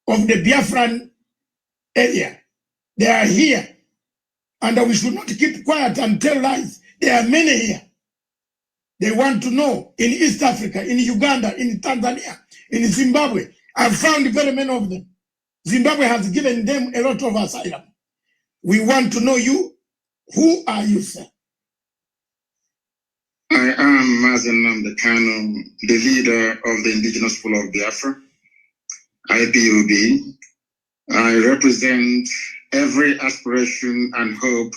of the Biafran area. They are here. And we should not keep quiet and tell lies. There are many here. They want to know in East Africa, in Uganda, in Tanzania, in Zimbabwe. I've found very many of them. Zimbabwe has given them a lot of asylum. We want to know you. Who are you, sir? I am Mazi Nnamdi Kanu, the leader of the indigenous people of Biafra, IPOB. I represent every aspiration and hope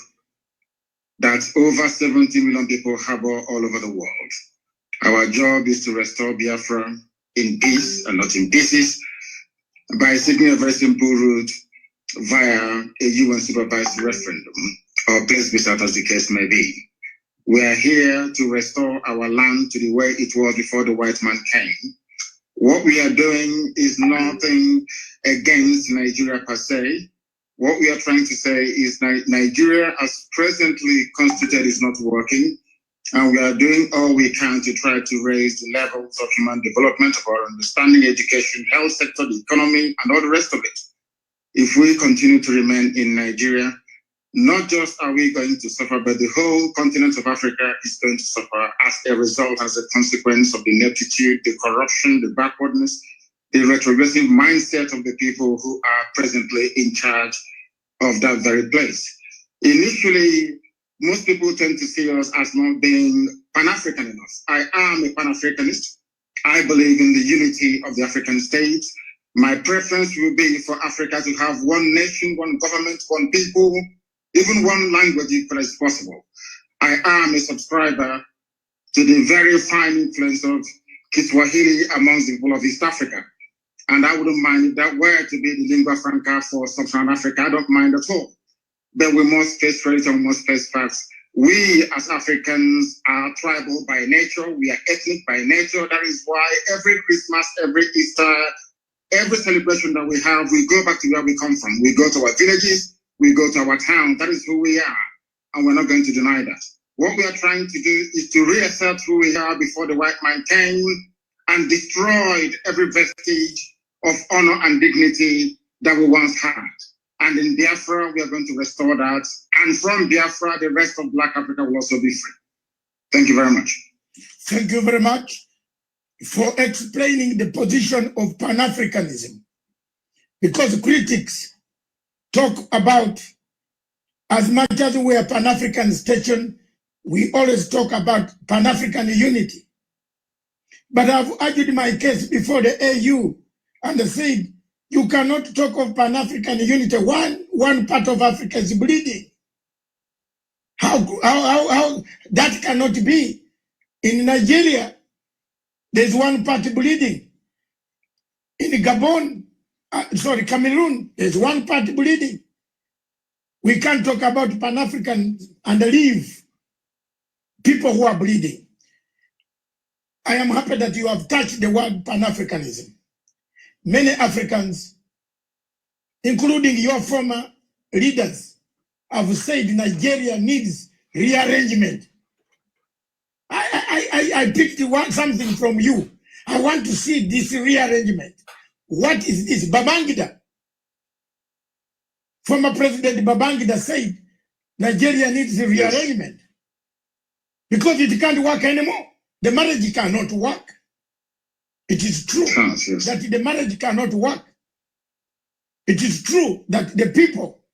that over 70 million people harbor all over the world. Our job is to restore Biafra in peace and not in pieces by seeking a very simple route via a UN supervised referendum or place beside as the case may be. We are here to restore our land to the way it was before the white man came. What we are doing is nothing against Nigeria per se. What we are trying to say is Nigeria as presently constituted is not working, and we are doing all we can to try to raise the levels of human development, of our understanding, education, health sector, the economy, and all the rest of it. If we continue to remain in Nigeria, not just are we going to suffer, but the whole continent of Africa is going to suffer as a result, as a consequence of the ineptitude, the corruption, the backwardness, the retrogressive mindset of the people who are presently in charge of that very place. Initially, most people tend to see us as not being Pan-African enough. I am a Pan-Africanist. I believe in the unity of the African states. My preference will be for Africa to have one nation, one government, one people, even one language if it is possible. I am a subscriber to the very fine influence of Kiswahili amongst the people of East Africa. And I wouldn't mind if that were to be the lingua franca for sub-Saharan Africa. I don't mind at all. But we must face reality and we must face facts. We as Africans are tribal by nature. We are ethnic by nature. That is why every Christmas, every Easter, every celebration that we have, we go back to where we come from. We go to our villages, we go to our town. That is who we are. And we're not going to deny that. What we are trying to do is to reassert who we are before the white man came and destroyed every vestige of honor and dignity that we once had. And in Biafra, we are going to restore that. And from Biafra, the rest of Black Africa will also be free. Thank you very much. Thank you very much for explaining the position of Pan-Africanism. Because critics talk about, as much as we are Pan-African station, we always talk about Pan-African unity. But I've argued my case before the AU and said, you cannot talk of Pan-African unity. One part of Africa is bleeding. How that cannot be? In Nigeria, there's one part bleeding. In Gabon, Cameroon, there's one part bleeding. We can't talk about Pan-African and leave people who are bleeding. I am happy that you have touched the word Pan-Africanism. Many Africans, including your former leaders, have said Nigeria needs rearrangement. I picked something from you. I want to see this rearrangement. What is this? Babangida. Former President Babangida said Nigeria needs rearrangement because it can't work anymore. The marriage cannot work. It is true that the marriage cannot work. It is true that the people,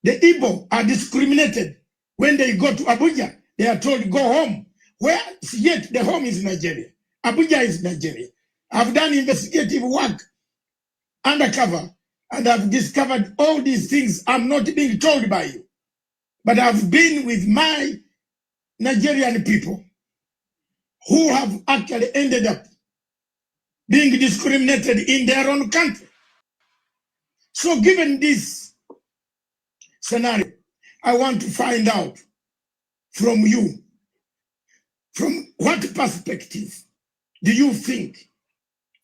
the Igbo, are discriminated. When they go to Abuja, they are told, go home. Where yet the home is Nigeria. Abuja is Nigeria. I've done investigative work undercover, and I've discovered all these things. I'm not being told by you. But I've been with my Nigerian people who have actually ended up being discriminated in their own country. So given this scenario, I want to find out from you, from what perspective do you think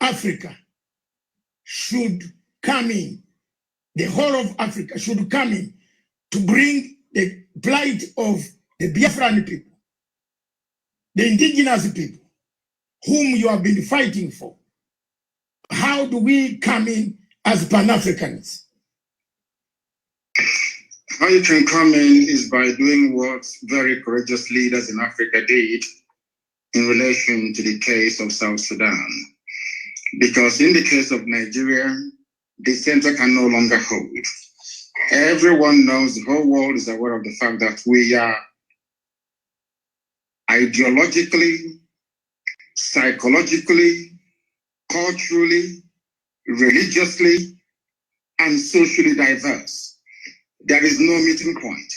Africa should come in, the whole of Africa should come in to bring the plight of the Biafran people, the indigenous people, whom you have been fighting for? How do we come in as Pan-Africans? How you can come in is by doing what very courageous leaders in Africa did in relation to the case of South Sudan. Because in the case of Nigeria, the center can no longer hold. Everyone knows, the whole world is aware of the fact that we are ideologically, psychologically, culturally, religiously, and socially diverse. There is no meeting point.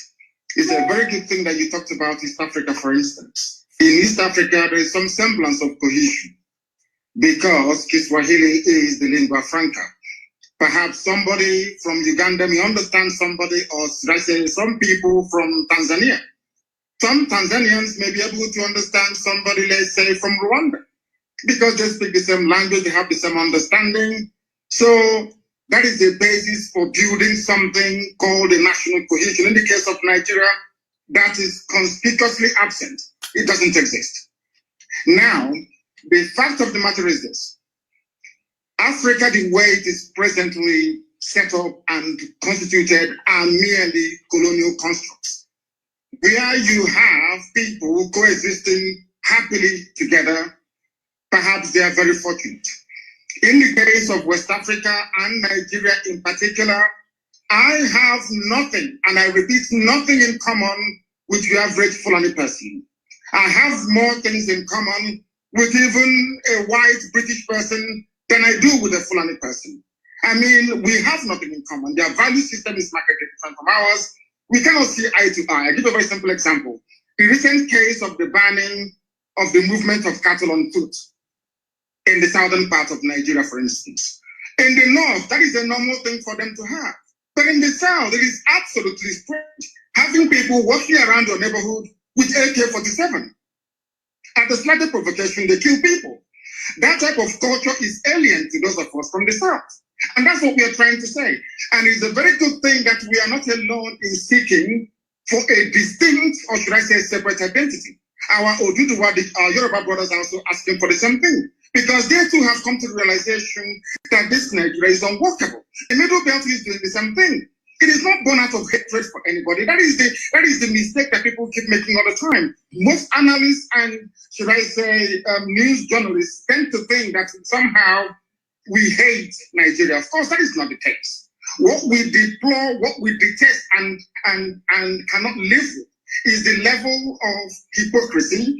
It's a very good thing that you talked about East Africa, for instance. In East Africa, there is some semblance of cohesion because Kiswahili is the lingua franca. Perhaps somebody from Uganda may understand somebody, or should I say some people from Tanzania. Some Tanzanians may be able to understand somebody, let's say, from Rwanda, because they speak the same language, they have the same understanding. So that is the basis for building something called a national cohesion. In the case of Nigeria, that is conspicuously absent. It doesn't exist. Now, the fact of the matter is this. Africa, the way it is presently set up and constituted, are merely colonial constructs, where you have people coexisting happily together. Perhaps they are very fortunate. In the case of West Africa and Nigeria in particular, I have nothing, and I repeat, nothing in common with your average Fulani person. I have more things in common with even a white British person than I do with a Fulani person. I mean, we have nothing in common. Their value system is markedly different from ours. We cannot see eye to eye. I give a very simple example. The recent case of the banning of the movement of cattle on foot in the southern part of Nigeria, for instance. In the north, that is a normal thing for them to have. But in the south, it is absolutely strange having people walking around your neighborhood with AK-47. At the slightest provocation, they kill people. That type of culture is alien to those of us from the south. And that's what we are trying to say. And it's a very good thing that we are not alone in seeking for a distinct, or should I say, separate identity. Our Oduduwa, our Yoruba brothers are also asking for the same thing, because they too have come to the realization that this Nigeria is unworkable. The Middle Belt is doing the same thing. It is not born out of hatred for anybody. That is the mistake that people keep making all the time. Most analysts and, should I say, news journalists tend to think that somehow we hate Nigeria. Of course, that is not the case. What we deplore, what we detest and cannot live with is the level of hypocrisy,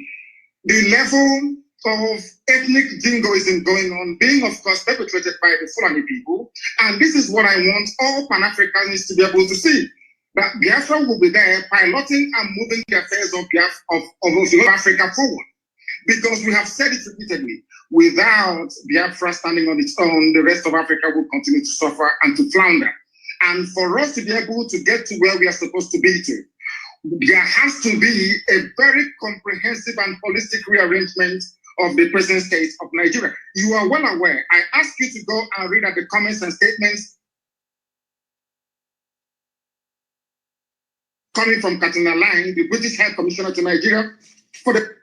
the level of ethnic jingoism going on, being, of course, perpetrated by the Fulani people. And this is what I want all Pan-Africanists to be able to see, that Biafra will be there piloting and moving the affairs of Africa forward. Because we have said it repeatedly, without Biafra standing on its own, the rest of Africa will continue to suffer and to flounder. And for us to be able to get to where we are supposed to be to, there has to be a very comprehensive and holistic rearrangement of the present state of Nigeria. You are well aware. I ask you to go and read at the comments and statements coming from Katina Line, the British High Commissioner to Nigeria, for the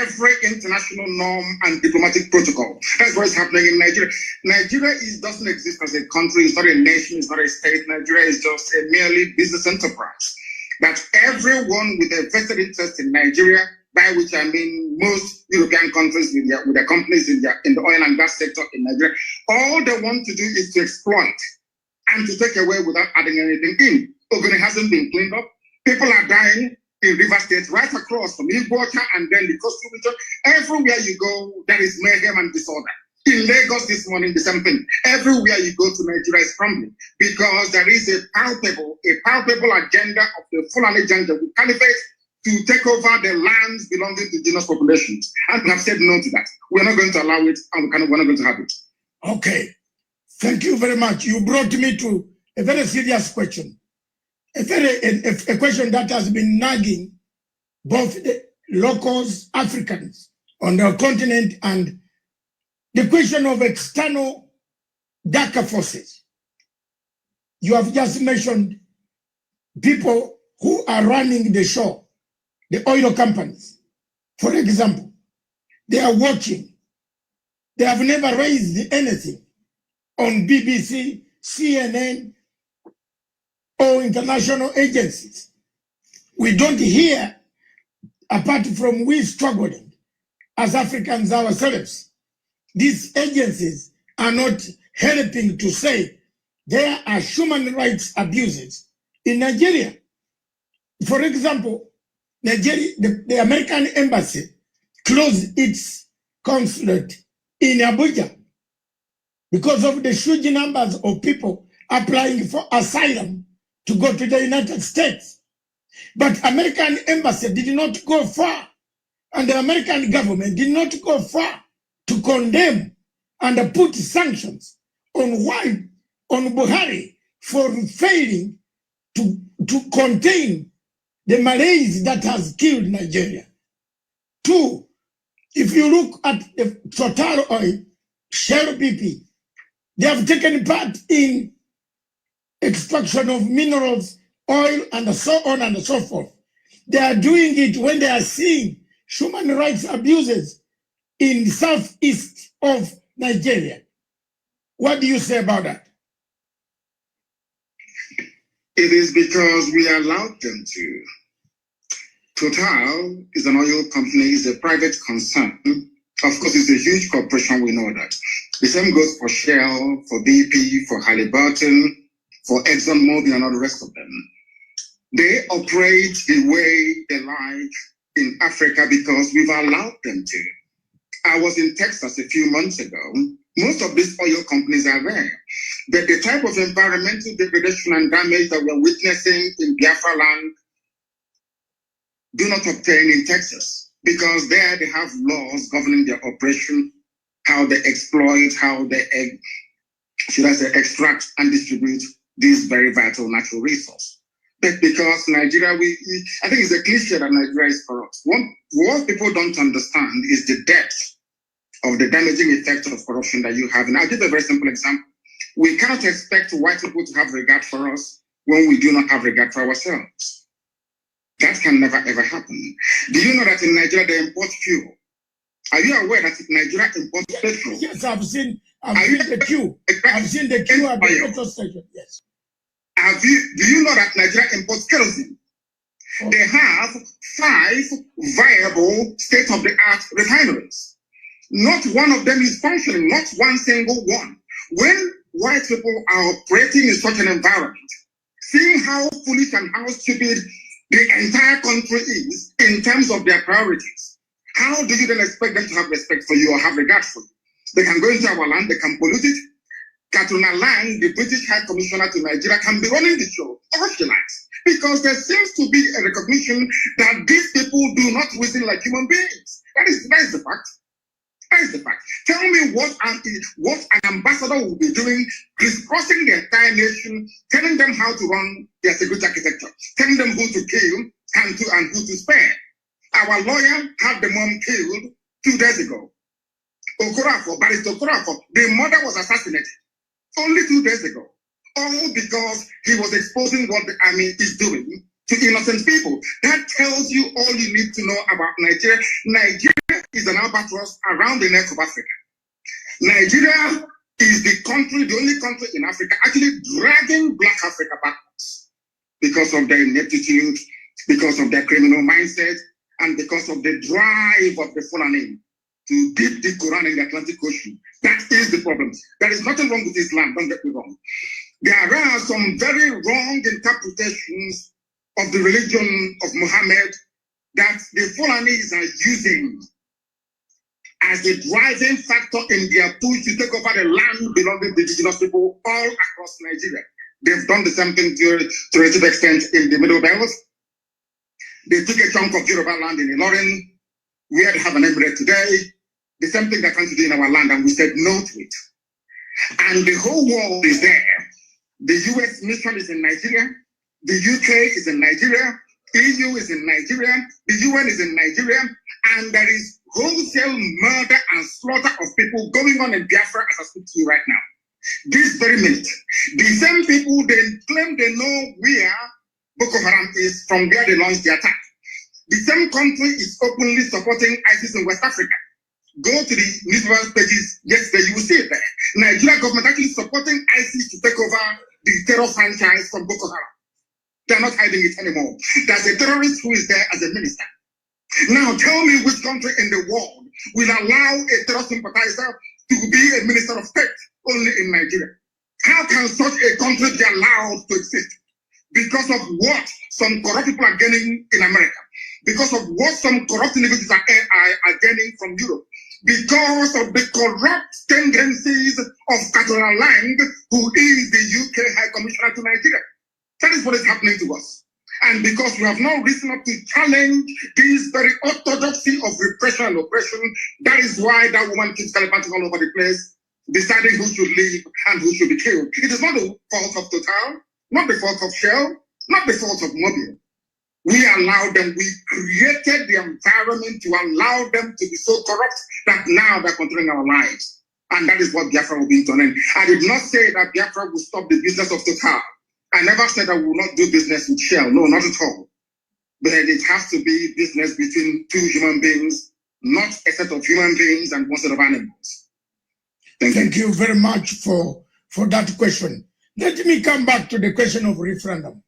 every international norm and diplomatic protocol. That's what is happening in Nigeria. Nigeria doesn't exist as a country. It's not a nation. It's not a state. Nigeria is just a merely business enterprise. That everyone with a vested interest in Nigeria, by which I mean most European countries with their companies in the oil and gas sector in Nigeria, all they want to do is to exploit and to take away without adding anything in. Even it hasn't been cleaned up. People are dying in River State, right across from Igbocha and then the coastal region. Everywhere you go, there is mayhem and disorder. In Lagos this morning, the same thing. Everywhere you go to Nigeria is crumbling because there is a palpable agenda of the Fulani agenda with caliphate to take over the lands belonging to indigenous populations. And we have said no to that. We're not going to allow it, and we're not going to have it. Okay. Thank you very much. You brought me to a very serious question. A question that has been nagging both the locals, Africans on the continent, and the question of external darker forces. You have just mentioned people who are running the show, the oil companies. For example, they are watching. They have never raised anything on BBC, CNN, or international agencies. We don't hear, apart from we struggling as Africans ourselves, these agencies are not helping to say there are human rights abuses in Nigeria. For example, Nigeria, the American embassy closed its consulate in Abuja because of the huge numbers of people applying for asylum to go to the United States. But American embassy did not go far, and the American government did not go far to condemn and put sanctions on Buhari for failing to contain the malaise that has killed Nigeria. Two, if you look at the Total Oil, Shell BP, they have taken part in extraction of minerals, oil, and so on and so forth. They are doing it when they are seeing human rights abuses in the southeast of Nigeria. What do you say about that? It is because we allowed them to. Total is an oil company, is a private concern. Of course, it's a huge corporation, we know that. The same goes for Shell, for BP, for Halliburton, for ExxonMobil, and all the rest of them. They operate the way they like in Africa because we've allowed them to. I was in Texas a few months ago. Most of these oil companies are there. But the type of environmental degradation and damage that we're witnessing in Biafra land do not obtain in Texas, because there they have laws governing their operation, how they exploit, how they, extract and distribute these very vital natural resources. But because Nigeria, I think it's a cliche that Nigeria is corrupt. What people don't understand is the depth of the damaging effect of corruption that you have. And I'll give a very simple example. We cannot expect white people to have regard for us when we do not have regard for ourselves. That can never ever happen. Do you know that in Nigeria they import fuel? Are you aware that Nigeria imports petrol? Yes, I've seen the queue. I've seen the queue at the petrol station. Yes. Do you know that Nigeria imports kerosene? Oh. They have 5 viable state-of-the-art refineries. Not one of them is functioning, not one single one. When white people are operating in such an environment, seeing how foolish and how stupid the entire country is in terms of their priorities, how do you then expect them to have respect for you or have regard for you? They can go into our land, they can pollute it. Katrina Lang, the British High Commissioner to Nigeria, can be running the show, or she likes, because there seems to be a recognition that these people do not reason like human beings. That is the fact. That is the fact. Tell me what an ambassador will be doing, crisscrossing the entire nation, telling them how to run their security architecture, telling them who to kill and who to spare. Our lawyer had the mom killed 2 days ago. Barrister Okorafor, the mother was assassinated only 2 days ago. All because he was exposing what the army is doing to innocent people. That tells you all you need to know about Nigeria. Nigeria is an albatross around the neck of Africa. Nigeria is the only country in Africa actually dragging Black Africa backwards because of their ineptitude, because of their criminal mindset, and because of the drive of the Fulani to dip the Quran in the Atlantic Ocean. That is the problem. There is nothing wrong with Islam, don't get me wrong. There are some very wrong interpretations of the religion of Muhammad that the Fulanis are using as a driving factor in their push to take over the land belonging to indigenous people all across Nigeria. They've done the same thing to a relative extent in the Middle Belt. They took a chunk of Yoruba land in Ilorin, where they have an emirate today. The same thing they're trying to do in our land, and we said no to it. And the whole world is there. The US mission is in Nigeria. The UK is in Nigeria. EU is in Nigeria. The UN is in Nigeria. And there is wholesale murder and slaughter of people going on in Biafra as I speak to you right now. this very minute. The same people they claim they know where Boko Haram is, from where they launched the attack. The same country is openly supporting ISIS in West Africa. Go to the newspaper pages yesterday, you will see it there. Nigeria government actually supporting ISIS to take over the terror franchise from Boko Haram. They're not hiding it anymore. There's a terrorist who is there as a minister. Now tell me which country in the world will allow a terror sympathizer to be a minister of state only in Nigeria? How can such a country be allowed to exist? Because of what some corrupt people are gaining in America. Because of what some corrupt individuals are gaining from Europe. Because of the corrupt tendencies of Catalan Lang, who is the UK High Commissioner to Nigeria. That is what is happening to us. And because we have now risen up to challenge this very orthodoxy of repression and oppression, that is why that woman keeps gallivanting all over the place, deciding who should live and who should be killed. It is not the fault of Total, not the fault of Shell, not the fault of Mobil. We allowed them, we created the environment to allow them to be so corrupt that now they're controlling our lives. And that is what Biafra will be done. And I did not say that Biafra will stop the business of Total. I never said I will not do business with Shell. No, not at all. But it has to be business between two human beings, not a set of human beings and one set of animals. Thank you very much for that question. Let me come back to the question of referendum.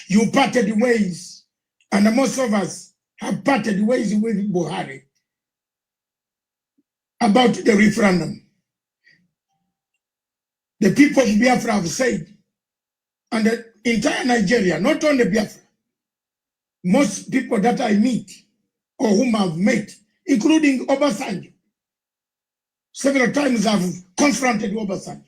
You parted ways, and most of us have parted ways with Buhari about the referendum. The people of Biafra have said, and the entire Nigeria, not only Biafra, most people that I meet or whom I've met, including Obasanjo, several times I've confronted Obasanjo.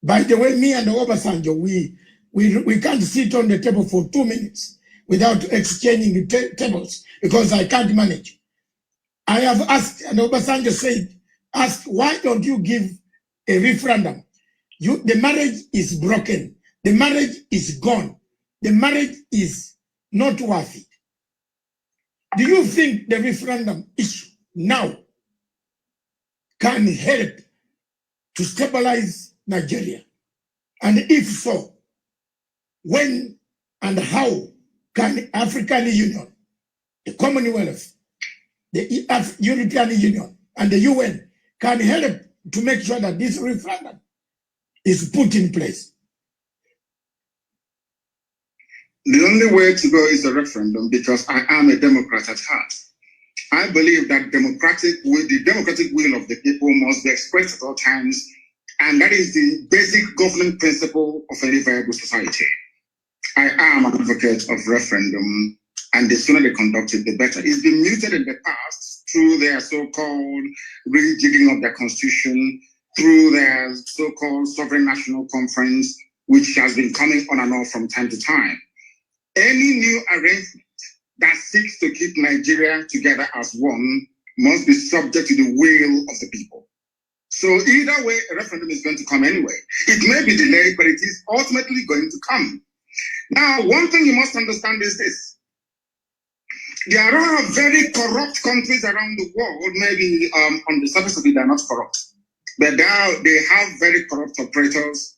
By the way, me and Obasanjo, we can't sit on the table for 2 minutes without exchanging the tables because I can't manage. I have asked, and Obasanjo asked, why don't you give a referendum? The marriage is broken. The marriage is gone. The marriage is not worth it. Do you think the referendum issue now can help to stabilize Nigeria? And if so, when and how can African Union, the Commonwealth, the European Union, and the UN can help to make sure that this referendum is put in place? The only way to go is a referendum, because I am a Democrat at heart. I believe that the democratic will of the people must be expressed at all times, and that is the basic governing principle of any viable society. I am an advocate of referendum, and the sooner they conduct it, the better. It's been muted in the past through their so-called rejigging of their constitution, through their so-called sovereign national conference, which has been coming on and off from time to time. Any new arrangement that seeks to keep Nigeria together as one must be subject to the will of the people. So either way, a referendum is going to come anyway. It may be delayed, but it is ultimately going to come. Now, one thing you must understand is this. There are very corrupt countries around the world. Maybe on the surface of it, they're not corrupt. But they have very corrupt operators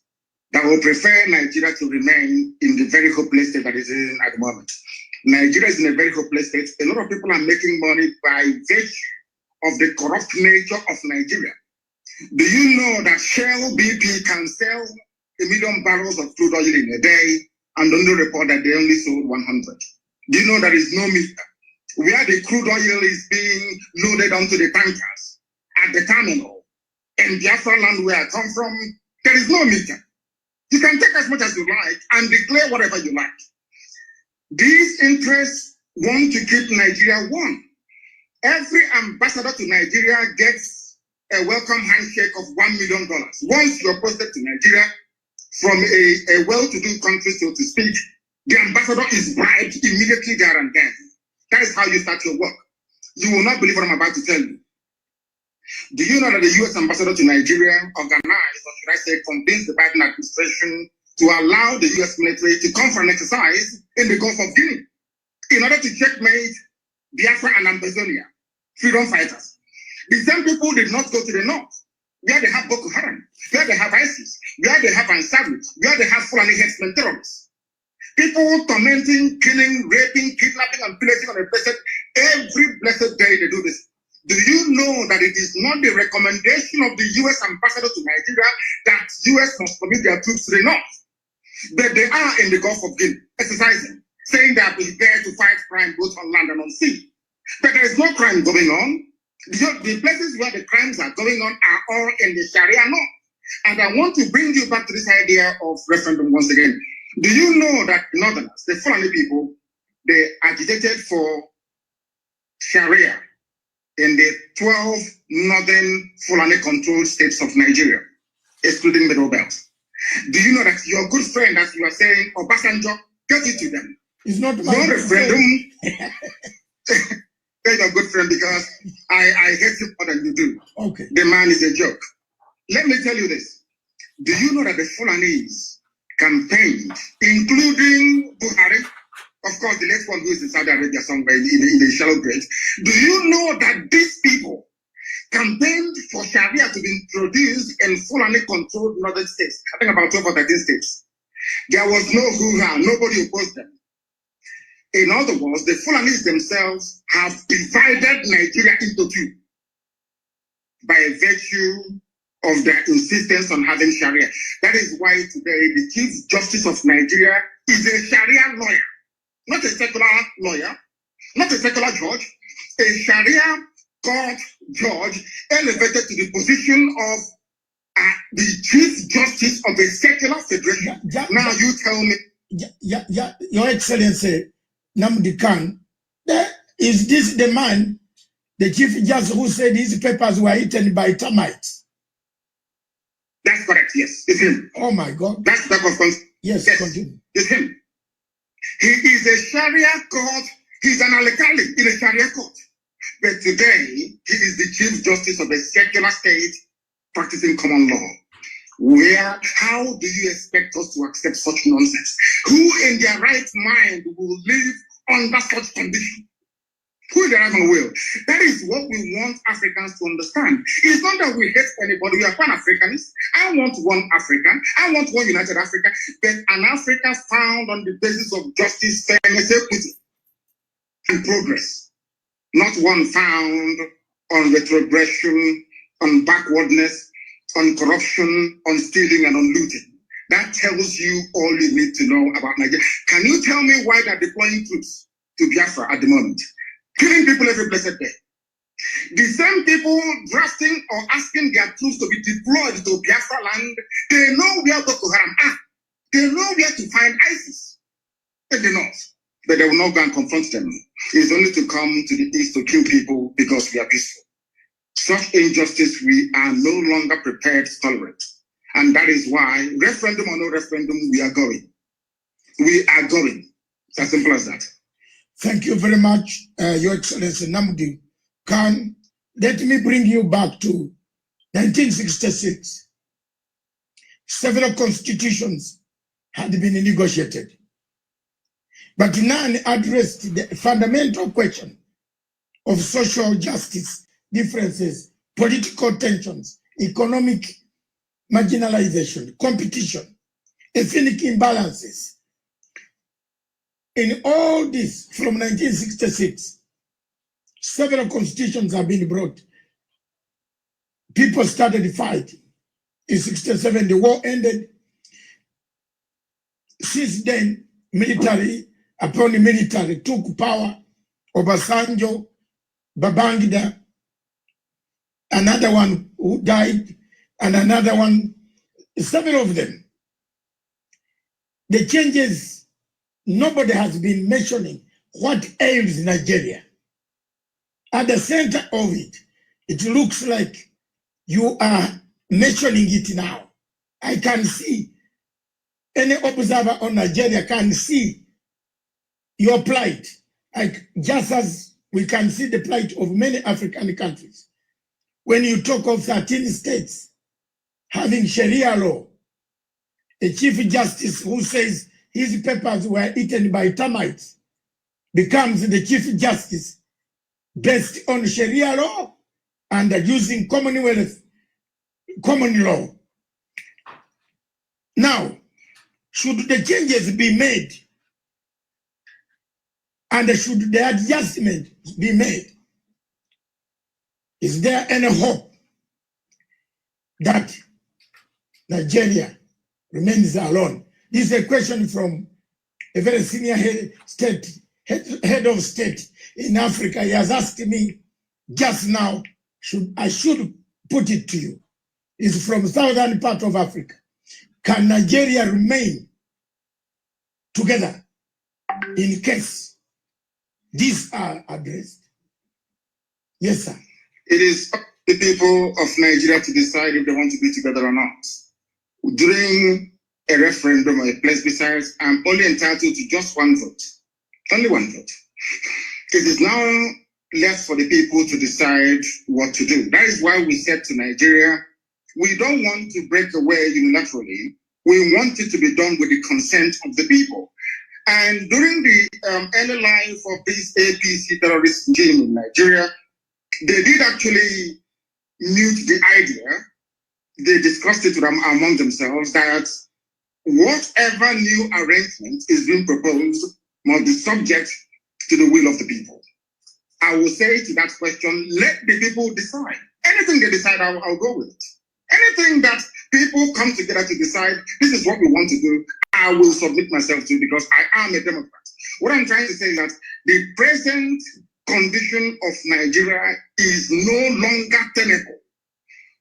that will prefer Nigeria to remain in the very hopeless state that it is in at the moment. Nigeria is in a very hopeless state. A lot of people are making money by virtue of the corrupt nature of Nigeria. Do you know that Shell BP can sell 1 million barrels of crude oil in a day and only report that they only sold 100? Do you know there is no meter? Where the crude oil is being loaded onto the tankers at the terminal in Biafra land where I come from, there is no meter. You can take as much as you like and declare whatever you like. These interests want to keep Nigeria one. Every ambassador to Nigeria gets a welcome handshake of $1 million. Once you're posted to Nigeria from a well-to-do country, so to speak, the ambassador is bribed immediately there and then. That is how you start your work. You will not believe what I'm about to tell you. Do you know that the U.S. ambassador to Nigeria organized, or should I say, convinced the Biden administration to allow the U.S. military to come for an exercise in the Gulf of Guinea in order to checkmate Biafra and Ambazonia, freedom fighters? The same people did not go to the north. where they have Boko Haram, where they have ISIS, where they have Ansari, where they have Fulani herdsmen terrorists. People tormenting, killing, raping, kidnapping, and pillaging on a blessed, every blessed day they do this. Do you know that it is not the recommendation of the U.S. ambassador to Nigeria that U.S. must commit their troops to the north? But they are in the Gulf of Guinea, exercising, saying they are prepared to fight crime both on land and on sea. But there is no crime going on. The places where the crimes are going on are all in the Sharia law. And I want to bring you back to this idea of referendum once again. Do you know that Northerners, the Fulani people, they agitated for Sharia in the 12 northern Fulani-controlled states of Nigeria, excluding Middle Belt? Do you know that your good friend, as you are saying, Obasanjo, get it to them? It's not no referendum. You're a good friend because I hate you more than you do. Okay. The man is a joke. Let me tell you this. Do you know that the Fulanis campaigned, including Buhari, of course, the next one who is in Saudi Arabia somewhere in the shallow grave? Do you know that these people campaigned for Sharia to be introduced in Fulani-controlled northern states? I think about 12 or 13 states. There was no hoo-ha. Nobody opposed them. In other words, the Fulanis themselves have divided Nigeria into two by virtue of their insistence on having Sharia. That is why today the Chief Justice of Nigeria is a Sharia lawyer, not a secular lawyer, not a secular judge, a Sharia court judge elevated to the position of the Chief Justice of a secular federation. Now you tell me. Your Excellency Nnamdi Kanu, is this the man, the Chief Justice, who said his papers were eaten by termites? That's correct, yes. It's him. Oh my God. That's the type of yes, continue. It's him. He is a Sharia court. He's an Alikali in a Sharia court. But today, he is the Chief Justice of a secular state practicing common law. How do you expect us to accept such nonsense? Who in their right mind will live under such condition? Who in their right mind will? That is what we want Africans to understand. It's not that we hate anybody. We are Pan-Africanists. I want one Africa. I want one united Africa. But an Africa found on the basis of justice, fairness, equity, and progress. Not one found on retrogression, on backwardness, on corruption, on stealing, and on looting. That tells you all you need to know about Nigeria. Can you tell me why they're deploying troops to Biafra at the moment? Killing people every blessed day. The same people drafting or asking their troops to be deployed to Biafra land, they know where Boko Haram are. They know where to find ISIS in the north. But they will not go and confront them. It's only to come to the east to kill people because we are peaceful. Such injustice we are no longer prepared to tolerate. And that is why, referendum or no referendum, we are going. We are going. It's as simple as that. Thank you very much, Your Excellency Nnamdi Kanu. Let me bring you back to 1966. Several constitutions had been negotiated. But none addressed the fundamental question of social justice, differences, political tensions, economic marginalization, competition, ethnic imbalances. In all this, from 1966, several constitutions have been brought. People started fighting. In 67, the war ended. Since then, military took power. Obasanjo, Babangida, another one who died, and another one, several of them. The changes, nobody has been mentioning what ails Nigeria. At the center of it, it looks like you are mentioning it now. I can see, any observer on Nigeria can see your plight, like just as we can see the plight of many African countries. When you talk of 13 states having Sharia law, a Chief Justice who says his papers were eaten by termites becomes the Chief Justice based on Sharia law and using Commonwealth common law. Now, should the changes be made and should the adjustment be made, is there any hope that Nigeria remains alone? This is a question from a very senior head of state in Africa. He has asked me just now, I should put it to you. It's from southern part of Africa. Can Nigeria remain together in case these are addressed? Yes, sir. It is up to the people of Nigeria to decide if they want to be together or not. During a referendum or a plebiscite, I'm only entitled to just one vote. Only one vote. It is now left for the people to decide what to do. That is why we said to Nigeria, we don't want to break away unilaterally. We want it to be done with the consent of the people. And during the early life of this APC terrorist regime in Nigeria, they did actually mute the idea. They discussed it among themselves that whatever new arrangement is being proposed must be subject to the will of the people. I will say to that question, let the people decide. Anything they decide, I'll go with it. Anything that people come together to decide, this is what we want to do, I will submit myself to because I am a Democrat. What I'm trying to say is that the present condition of Nigeria is no longer tenable.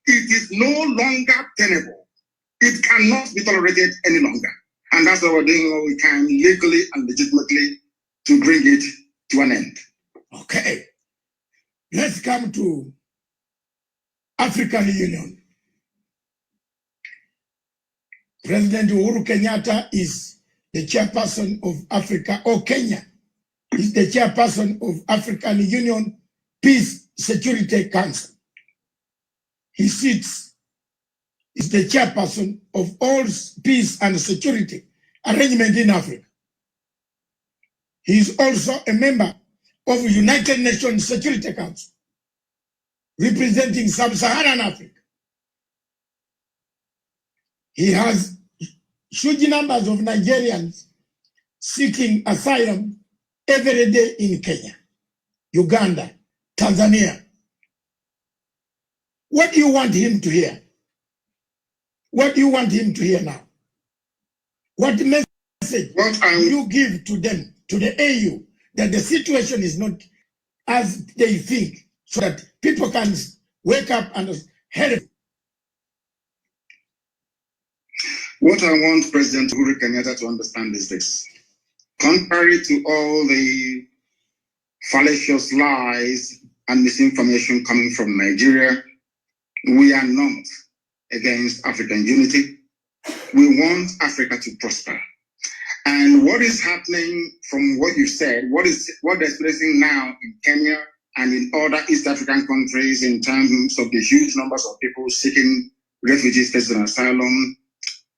It is no longer tenable. It cannot be tolerated any longer. And that's why we're doing what we can legally and legitimately to bring it to an end. Okay. Let's come to African Union. President Uhuru Kenyatta is the chairperson of Africa, or Kenya is the chairperson of African Union Peace Security Council. He sits, is the chairperson of all peace and security arrangement in Africa. He is also a member of the United Nations Security Council, representing Sub-Saharan Africa. He has huge numbers of Nigerians seeking asylum every day in Kenya, Uganda, Tanzania. What do you want him to hear? What do you want him to hear now? What message do you give to them, to the AU, that the situation is not as they think, so that people can wake up and help? What I want President Uhuru Kenyatta to understand is this. Contrary to all the fallacious lies and misinformation coming from Nigeria, we are not against African unity. We want Africa to prosper. And what is happening from what you said, what is experiencing now in Kenya and in other East African countries in terms of the huge numbers of people seeking refugee status and asylum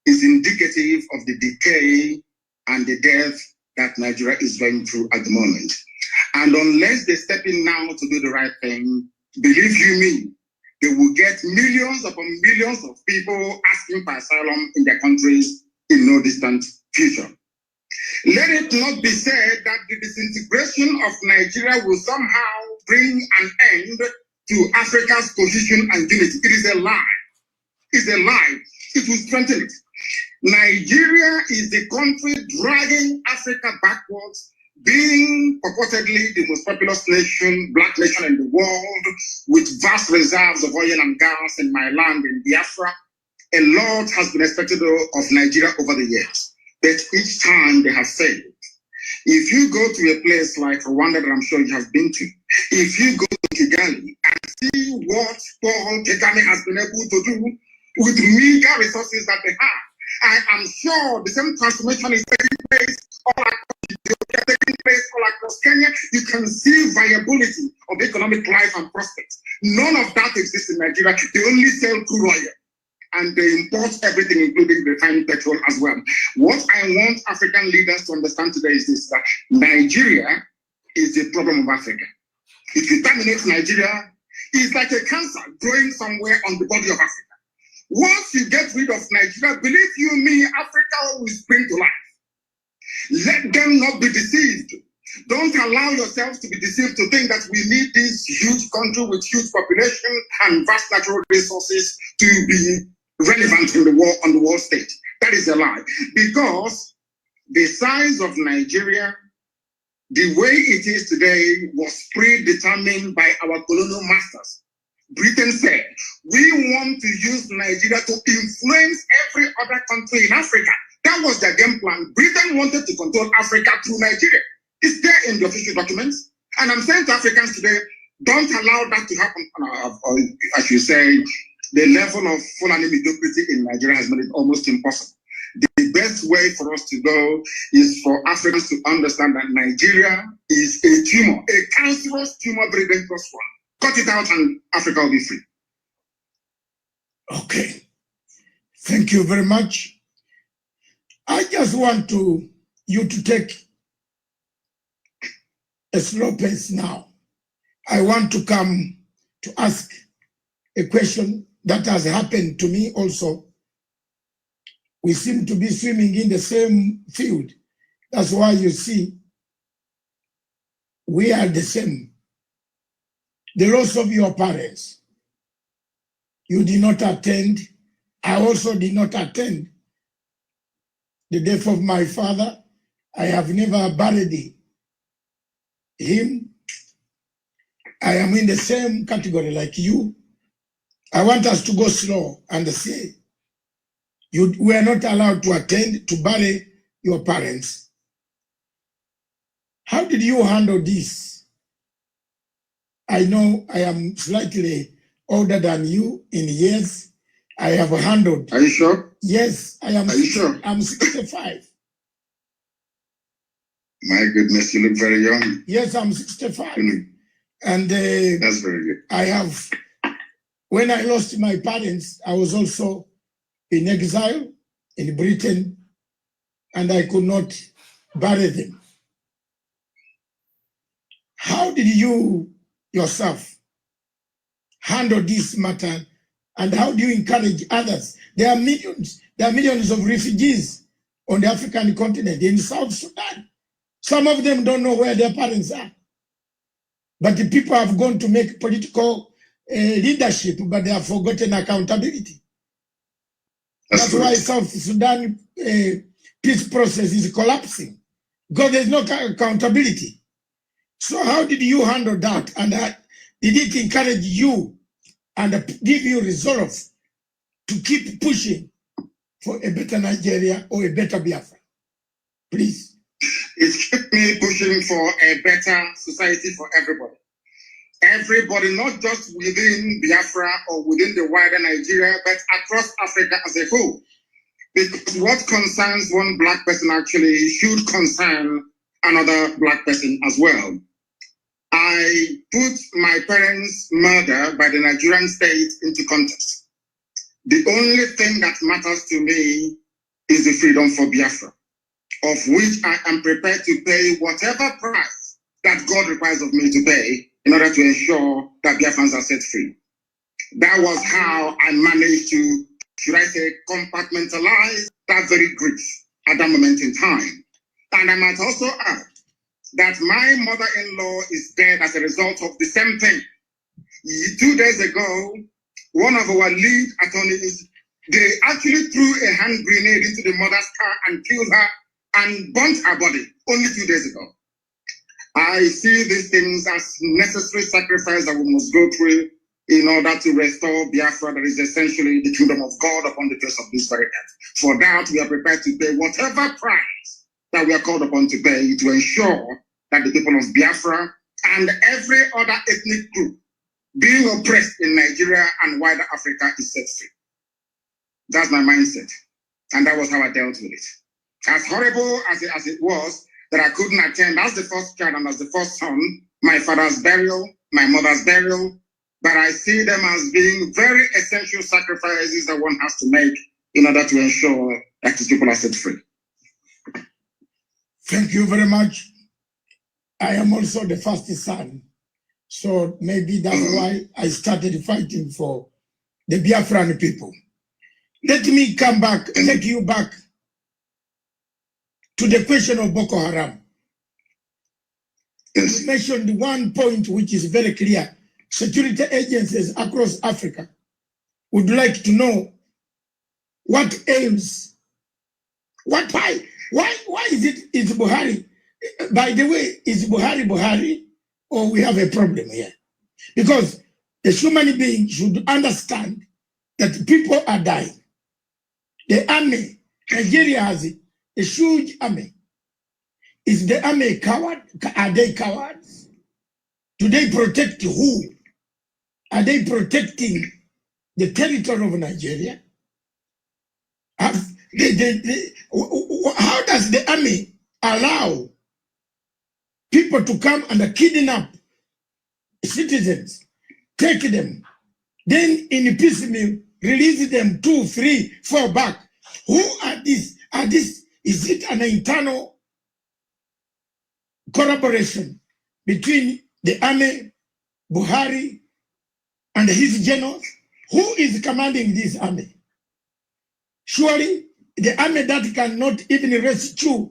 is indicative of the decay and the death that Nigeria is going through at the moment. And unless they step in now to do the right thing, believe you me, they will get millions upon millions of people asking for asylum in their countries in no distant future. Let it not be said that the disintegration of Nigeria will somehow bring an end to Africa's cohesion and unity. It is a lie. It's a lie. It will strengthen it. Nigeria is the country dragging Africa backwards, being purportedly the most populous nation, black nation in the world, with vast reserves of oil and gas in my land in Biafra. A lot has been expected of Nigeria over the years, but each time they have failed. If you go to a place like Rwanda that I'm sure you have been to, if you go to Kigali and see what Paul Kagame has been able to do with meager resources that they have, I am sure the same transformation is taking place all across Ethiopia, taking place all across Kenya. You can see viability of economic life and prospects. None of that exists in Nigeria. They only sell crude oil and they import everything, including refined petrol as well. What I want African leaders to understand today is this, that Nigeria is the problem of Africa. If you terminate Nigeria, it's like a cancer growing somewhere on the body of Africa. Once you get rid of Nigeria, believe you me, Africa will spring to life. Let them not be deceived. Don't allow yourselves to be deceived to think that we need this huge country with huge population and vast natural resources to be relevant in the world on the world stage. That is a lie. Because the size of Nigeria, the way it is today, was predetermined by our colonial masters. Britain said, we want to use Nigeria to influence every other country in Africa. That was their game plan. Britain wanted to control Africa through Nigeria. It's there in the official documents. And I'm saying to Africans today, don't allow that to happen. Or, as you say, the level of Fulani mediocrity in Nigeria has made it almost impossible. The best way for us to go is for Africans to understand that Nigeria is a tumor, a cancerous tumor, very dangerous one. Cut it out and Africa will be free. Okay. Thank you very much. I just want you to take a slow pace now. I want to come to ask a question that has happened to me also. We seem to be swimming in the same field. That's why you see we are the same. The loss of your parents, you did not attend. I also did not attend. The death of my father, I have never buried him. I am in the same category like you. I want us to go slow and say, you were not allowed to attend to bury your parents. How did you handle this? I know I am slightly older than you in years. I have handled. Are you sure? Yes, I am. Are you sure? I'm 65. My goodness, you look very young. Yes, I'm 65. And that's very good. I have, when I lost my parents, I was also in exile in Britain, and I could not bury them. How did you yourself handle this matter, and how do you encourage others? There are millions of refugees on the African continent, in South Sudan. Some of them don't know where their parents are. But the people have gone to make political leadership, but they have forgotten accountability. That's why South Sudan peace process is collapsing, because there's no accountability. So how did you handle that? And did it encourage you and give you resolve to keep pushing for a better Nigeria or a better Biafra? Please. It's kept me pushing for a better society for everybody. Everybody, not just within Biafra or within the wider Nigeria, but across Africa as a whole. Because what concerns one black person actually should concern another black person as well. I put my parents' murder by the Nigerian state into context. The only thing that matters to me is the freedom for Biafra, of which I am prepared to pay whatever price that God requires of me to pay in order to ensure that Biafrans are set free. That was how I managed to, should I say, compartmentalize that very grief at that moment in time. And I might also add that my mother-in-law is dead as a result of the same thing. 2 days ago, one of our lead attorneys, they actually threw a hand grenade into the mother's car and killed her and burnt her body only 2 days ago. I see these things as necessary sacrifice that we must go through in order to restore Biafra, that is essentially the kingdom of God upon the face of this very earth. For that, we are prepared to pay whatever price that we are called upon to pay to ensure that the people of Biafra and every other ethnic group being oppressed in Nigeria and wider Africa is set free. That's my mindset. And that was how I dealt with it. As horrible as it was that I couldn't attend as the first child and as the first son, my father's burial, my mother's burial, but I see them as being very essential sacrifices that one has to make in order to ensure that these people are set free. Thank you very much. I am also the first son, so maybe that's why I started fighting for the Biafran people. Let me come back, take you back to the question of Boko Haram. Yes. You mentioned one point which is very clear. Security agencies across Africa would like to know what aims, why is Buhari? By the way, is Buhari, or we have a problem here? Because the human being should understand that people are dying. The army, Nigeria has a huge army. Is the army a coward? Are they cowards? Do they protect who? Are they protecting the territory of Nigeria? How does the army allow people to come and kidnap citizens, take them, then in piecemeal release them 2, 3, 4 back? Who are these? Is it an internal collaboration between the army, Buhari, and his generals? Who is commanding this army? Surely the army that cannot even rescue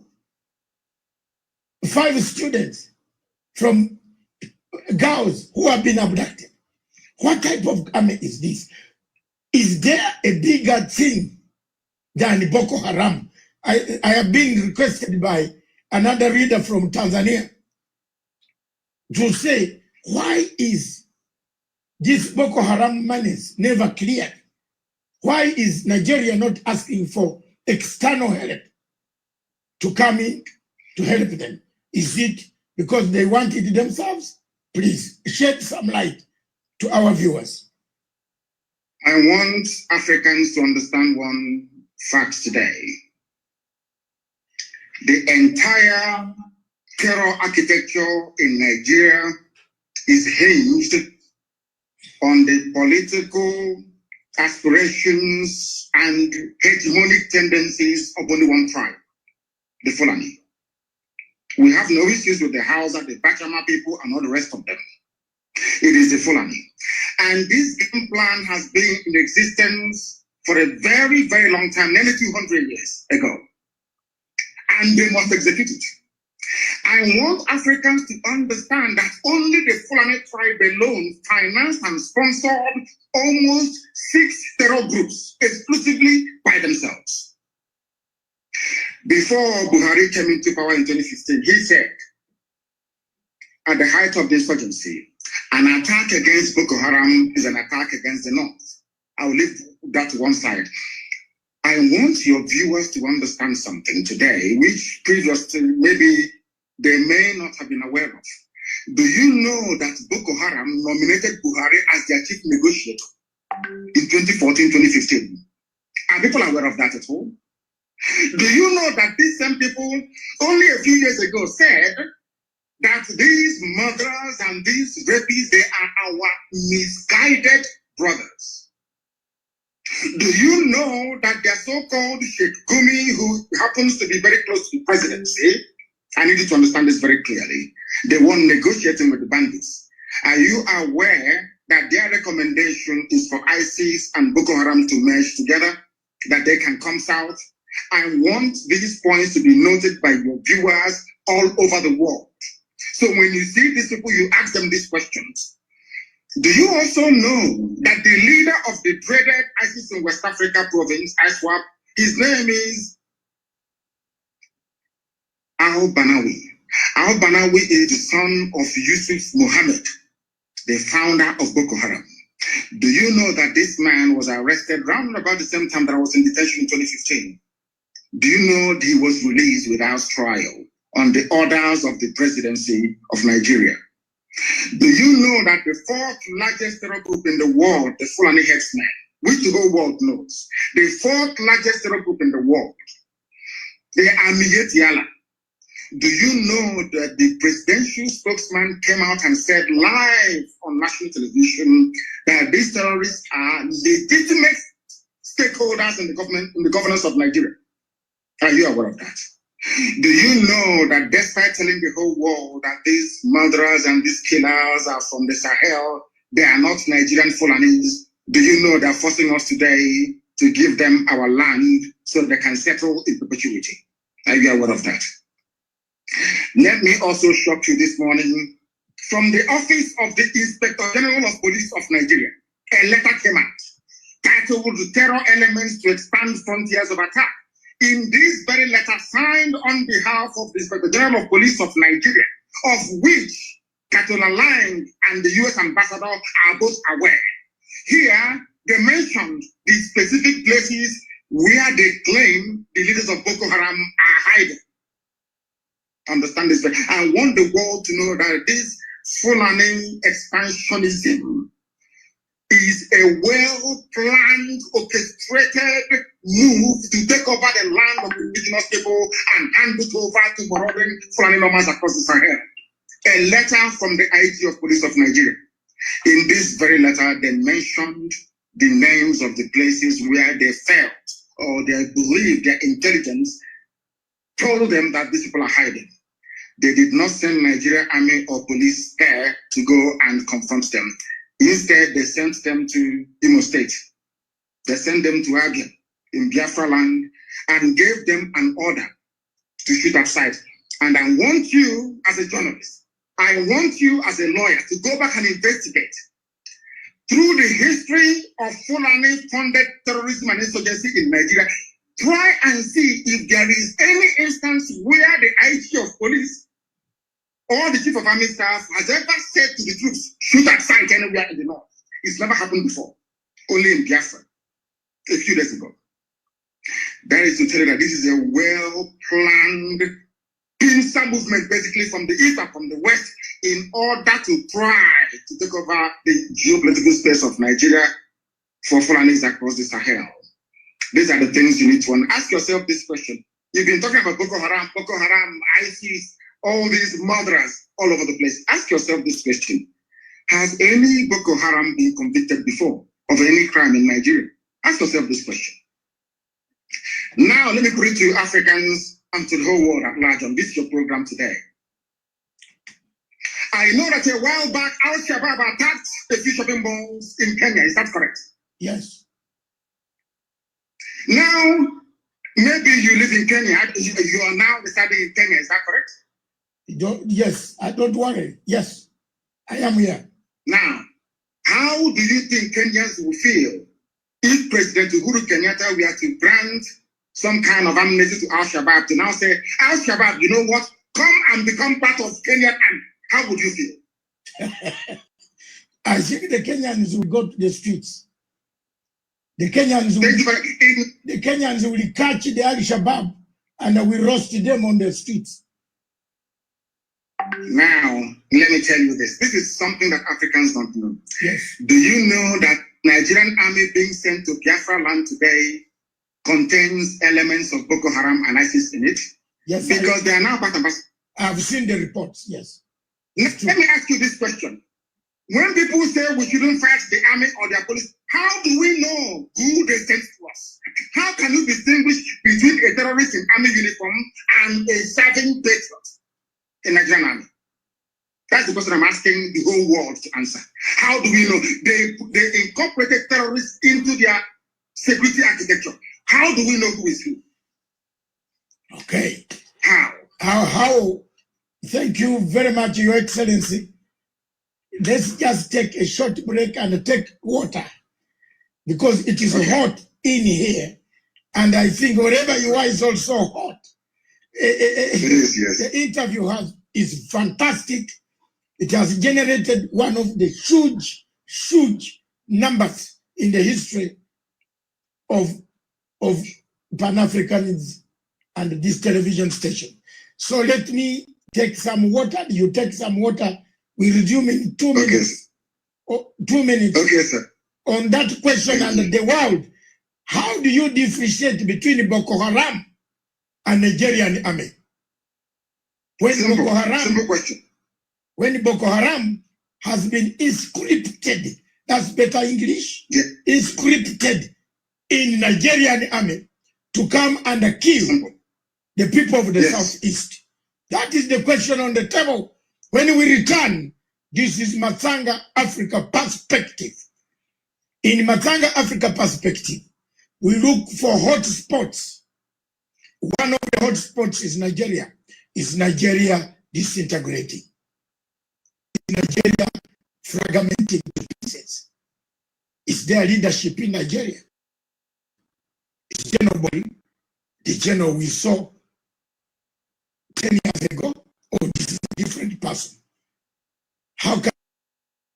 5 students from girls who have been abducted. What type of army is this? Is there a bigger thing than Boko Haram? I have been requested by another reader from Tanzania to say, why is this Boko Haram menace never cleared? Why is Nigeria not asking for external help to come in to help them? Is it because they want it themselves? Please shed some light to our viewers. I want Africans to understand one fact today. The entire terror architecture in Nigeria is hinged on the political aspirations and hegemonic tendencies of only one tribe, the Fulani. We have no issues with the Hausa, the Bachama people, and all the rest of them. It is the Fulani. And this game plan has been in existence for a very, very long time, nearly 200 years ago. And they must execute it. I want Africans to understand that only the Fulani tribe alone financed and sponsored almost 6 terror groups exclusively by themselves. Before Buhari came into power in 2015, he said, at the height of the insurgency, an attack against Boko Haram is an attack against the North. I will leave that to one side. I want your viewers to understand something today, which previously maybe they may not have been aware of. Do you know that Boko Haram nominated Buhari as their chief negotiator in 2014-2015? Are people aware of that at all? Do you know that these same people only a few years ago said that these murderers and these rapists, they are our misguided brothers? Do you know that their so-called Sheikh Gumi, who happens to be very close to the presidency, I need you to understand this very clearly, the one negotiating with the bandits, are you aware that their recommendation is for ISIS and Boko Haram to merge together, that they can come south? I want these points to be noted by your viewers all over the world. So when you see these people, you ask them these questions. Do you also know that the leader of the dreaded ISIS in West Africa province, ISWAP, his name is al-Banawi. Al-Banawi is the son of Yusuf Mohammed, the founder of Boko Haram. Do you know that this man was arrested around about the same time that I was in detention in 2015? Do you know that he was released without trial on the orders of the presidency of Nigeria? Do you know that the 4th largest terror group in the world, the Fulani Herdsmen, which the whole world knows, the 4th largest terror group in the world, they are Miyetiala. Do you know that the presidential spokesman came out and said live on national television that these terrorists are legitimate stakeholders in the government, in the governance of Nigeria? Are you aware of that? Do you know that despite telling the whole world that these murderers and these killers are from the Sahel, they are not Nigerian Fulanis? Do you know they're forcing us today to give them our land so they can settle in perpetuity. Are you aware of that? Let me also shock you this morning. From the office of the Inspector General of Police of Nigeria, a letter came out titled "Terror Elements to Expand Frontiers of Attack." In this very letter, signed on behalf of the Inspector General of Police of Nigeria, of which Katola Lang and the US Ambassador are both aware. Here, they mentioned the specific places where they claim the leaders of Boko Haram are hiding. Understand this? I want the world to know that this Fulani expansionism is a well-planned, orchestrated move to take over the land of indigenous people and hand it over to marauding Fulani nomads across the Sahel. A letter from the IG of Police of Nigeria. In this very letter, they mentioned the names of the places where they felt or they believed their intelligence told them that these people are hiding. They did not send Nigerian army or police there to go and confront them. Instead, they sent them to Imo State. They sent them to Abia in Biafra land and gave them an order to shoot at sight. And I want you as a journalist, I want you as a lawyer to go back and investigate through the history of Fulani-funded terrorism and insurgency in Nigeria. Try and see if there is any instance where the IG of police or the chief of army staff has ever said to the troops, shoot at sight anywhere in the north. It's never happened before. Only in Biafra, a few days ago. That is to tell you that this is a well-planned pincer movement, basically from the east and from the west, in order to try to take over the geopolitical space of Nigeria for Fulanis across the Sahel. These are the things you need to ask yourself this question. You've been talking about Boko Haram, ISIS, all these murderers all over the place. Ask yourself this question. Has any Boko Haram been convicted before of any crime in Nigeria? Ask yourself this question. Now, let me put it to Africans and to the whole world at large on this your program today. I know that a while back, Al-Shabaab attacked a few shopping malls in Kenya. Is that correct? Yes. Now, maybe you live in Kenya. You are now residing in Kenya. Is that correct? Yes, I don't worry. Yes, I am here. Now, how do you think Kenyans will feel if President Uhuru Kenyatta were to grant some kind of amnesty to Al-Shabaab to now say, Al-Shabaab, you know what? Come and become part of Kenyan army. How would you feel? I think the Kenyans will go to the streets. The Kenyans will catch the Al-Shabaab and will roast them on the streets. Now, let me tell you this. This is something that Africans don't know. Yes. Do you know that Nigerian army being sent to Biafra land today contains elements of Boko Haram and ISIS in it? Yes. Because they are now part of us. I've seen the reports, yes. Let me ask you this question. When people say we shouldn't fight the army or their police, how do we know who they sent to us? How can you distinguish between a terrorist in army uniform and a serving patriot in Nigerian army? That's the question I'm asking the whole world to answer. How do we know? They incorporated terrorists into their security architecture. How do we know who is who? Okay. How? Thank you very much, Your Excellency. Let's just take a short break and take water because it is hot in here. And I think wherever you are is also hot. It is, yes. The interview is fantastic. It has generated one of the huge numbers in the history of Pan-Africanism and this television station. So let me take some water. You take some water. We resume in 2 minutes. Okay. 2 minutes. Okay, sir. On that question and the world, how do you differentiate between Boko Haram and Nigerian army? Simple question. When Boko Haram has been inscripted, that's better English, yeah. Inscripted in Nigerian army to come and kill the people of the Southeast. That is the question on the table. When we return, this is Masanga Africa perspective. In Masanga Africa perspective, We look for hot spots. One of the hot spots is Nigeria. Is Nigeria disintegrating? Is Nigeria fragmenting to pieces? Is there leadership in Nigeria? Is General Bori the general we saw 10 years ago? Or this is a different person? How can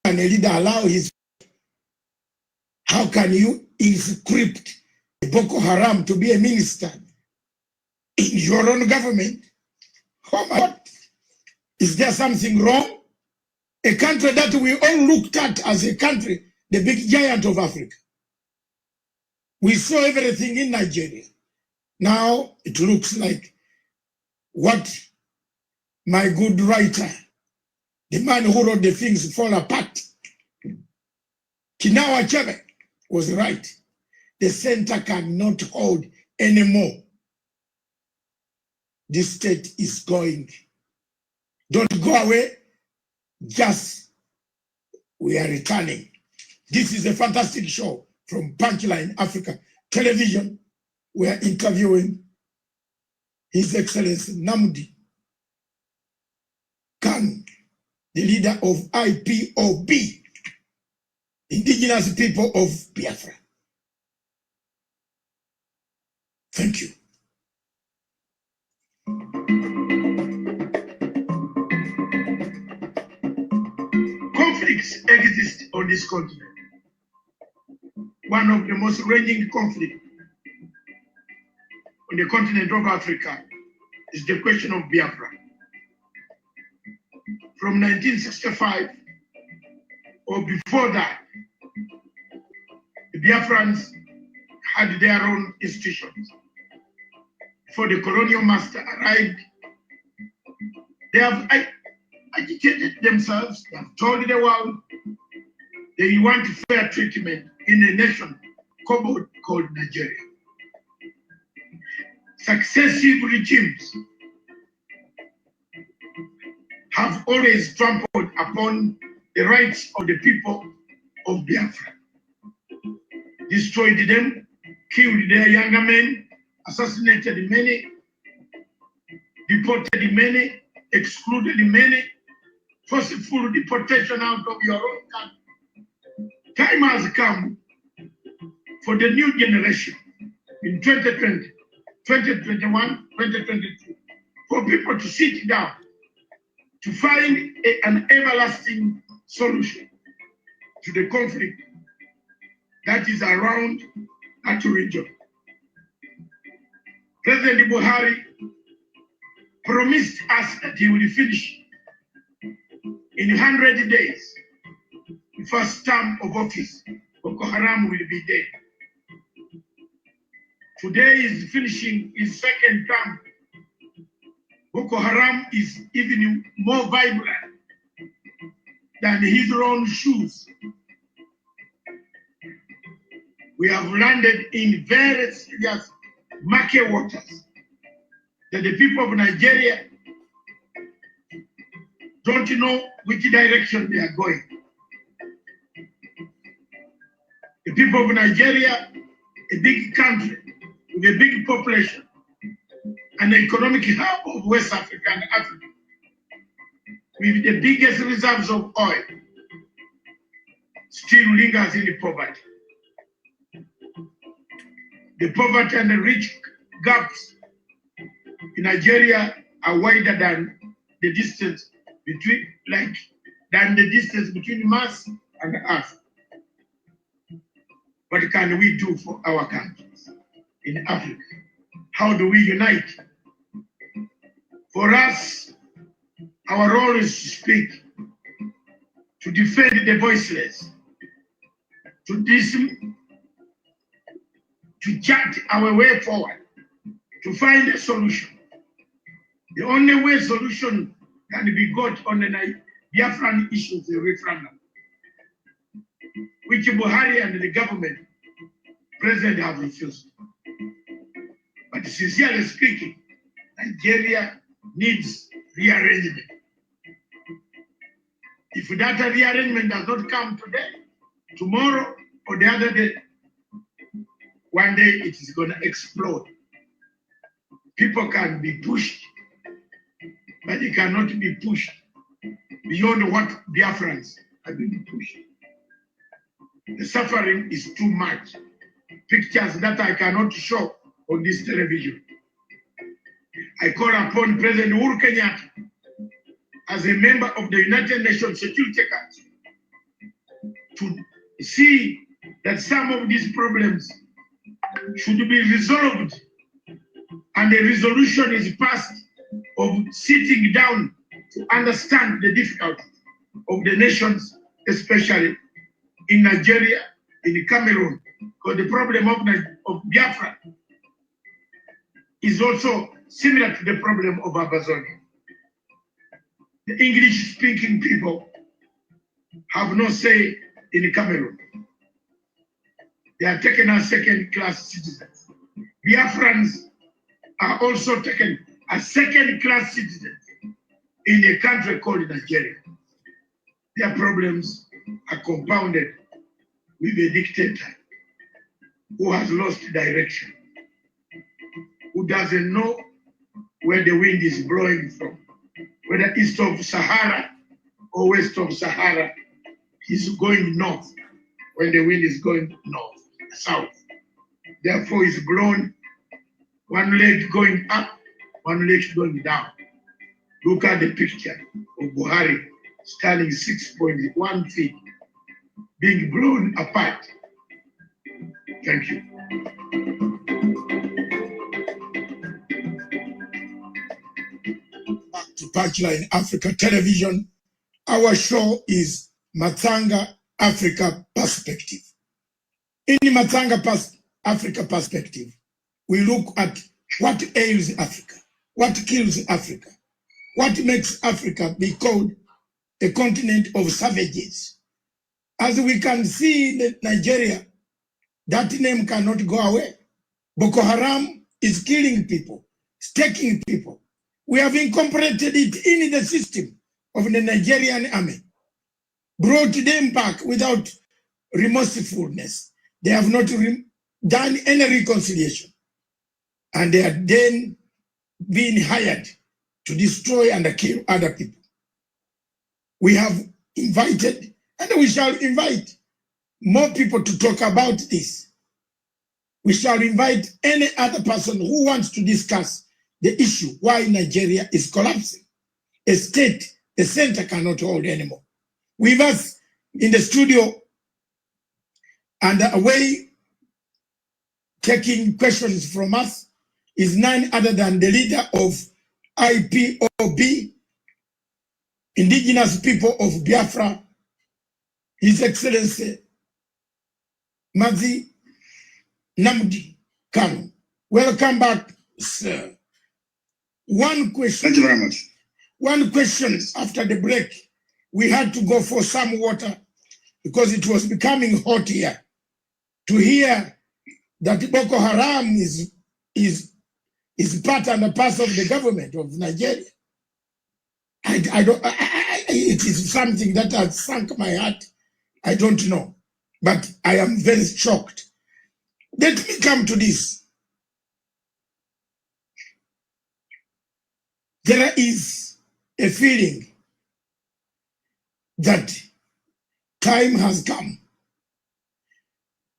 a leader allow his... How can you inscript Boko Haram to be a minister in your own government? Oh my God. Is there something wrong? A country that we all looked at as a country, the big giant of Africa. We saw everything in Nigeria. Now it looks like what my good writer, the man who wrote the things fall apart, Kinawa Chebe, was right. The center cannot hold anymore. This state is going. Don't go away. Just we are returning. This is a fantastic show from Punchline Africa Television. We are interviewing His Excellency Nnamdi Kanu, the leader of IPOB, Indigenous People of Biafra. Thank you. Conflicts exist on this continent. One of the most raging conflicts on the continent of Africa is the question of Biafra. From 1965 or before that, the Biafrans had their own institutions. Before the colonial master arrived, they have agitated themselves, they have told the world they want fair treatment in a nation called Nigeria. Successive regimes have always trampled upon the rights of the people of Biafra, destroyed them, killed their younger men, assassinated many, deported many, excluded many, forceful deportation out of your own country. Time has come for the new generation in 2020, 2021, 2022, for people to sit down to find an everlasting solution to the conflict that is around that region. President Buhari promised us that he will finish in 100 days, the first term of office. Boko Haram will be dead. Today is finishing his second term. Boko Haram is even more vibrant than his own shoes. We have landed in very serious murky waters that the people of Nigeria don't know which direction they are going. The people of Nigeria, a big country with a big population, an economic hub of West Africa and Africa, with the biggest reserves of oil, still lingers in poverty. The poverty and the rich gaps in Nigeria are wider than the distance between, Mars and Earth. What can we do for our countries in Africa? How do we unite? For us, our role is to speak, to defend the voiceless, to chart our way forward, to find a solution. The only way solution can be got on the Biafran issues, the referendum, which Buhari and the government, president, have refused. But sincerely speaking, Nigeria needs rearrangement. If that rearrangement does not come today, tomorrow, or the other day, one day it is going to explode. People can be pushed, but they cannot be pushed beyond what Biafrans have been pushed. The suffering is too much. Pictures that I cannot show on this television. I call upon President Uhuru Kenyatta as a member of the United Nations Security Council to see that some of these problems should be resolved and a resolution is passed of sitting down to understand the difficulties of the nations, especially in Nigeria, in Cameroon, because the problem of Biafra is also similar to the problem of Amazonia. The English-speaking people have no say in Cameroon. They are taken as second-class citizens. Biafrans are also taken as second-class citizens in a country called Nigeria. Their problems are compounded with a dictator who has lost direction, who doesn't know where the wind is blowing from, whether east of Sahara or west of Sahara. He's going north when the wind is going north, south. Therefore, he's blown one leg going up, one leg going down. Look at the picture of Buhari standing 6.1 feet, being blown apart. Thank you. Back to Punchline Africa Television. Our show is Masanga Africa Perspective. In the Masanga Africa Perspective, we look at what ails Africa, what kills Africa, what makes Africa be called a continent of savages. As we can see in Nigeria, that name cannot go away. Boko Haram is killing people, it's taking people. We have incorporated it in the system of the Nigerian army, brought them back without remorsefulness. They have not done any reconciliation. And they are then being hired to destroy and kill other people. We have invited, and we shall invite more people to talk about this. We shall invite any other person who wants to discuss the issue why Nigeria is collapsing. A state, a center cannot hold anymore. With us in the studio and away taking questions from us is none other than the leader of IPOB, Indigenous People of Biafra, His Excellency Mazi Nnamdi Kanu. Welcome back, sir. One question. Thank you very much. One question after the break. We had to go for some water because it was becoming hot here. To hear that Boko Haram is part and a parcel of the government of Nigeria. It is something that has sunk my heart. I don't know, but I am very shocked. Let me come to this. There is a feeling that time has come.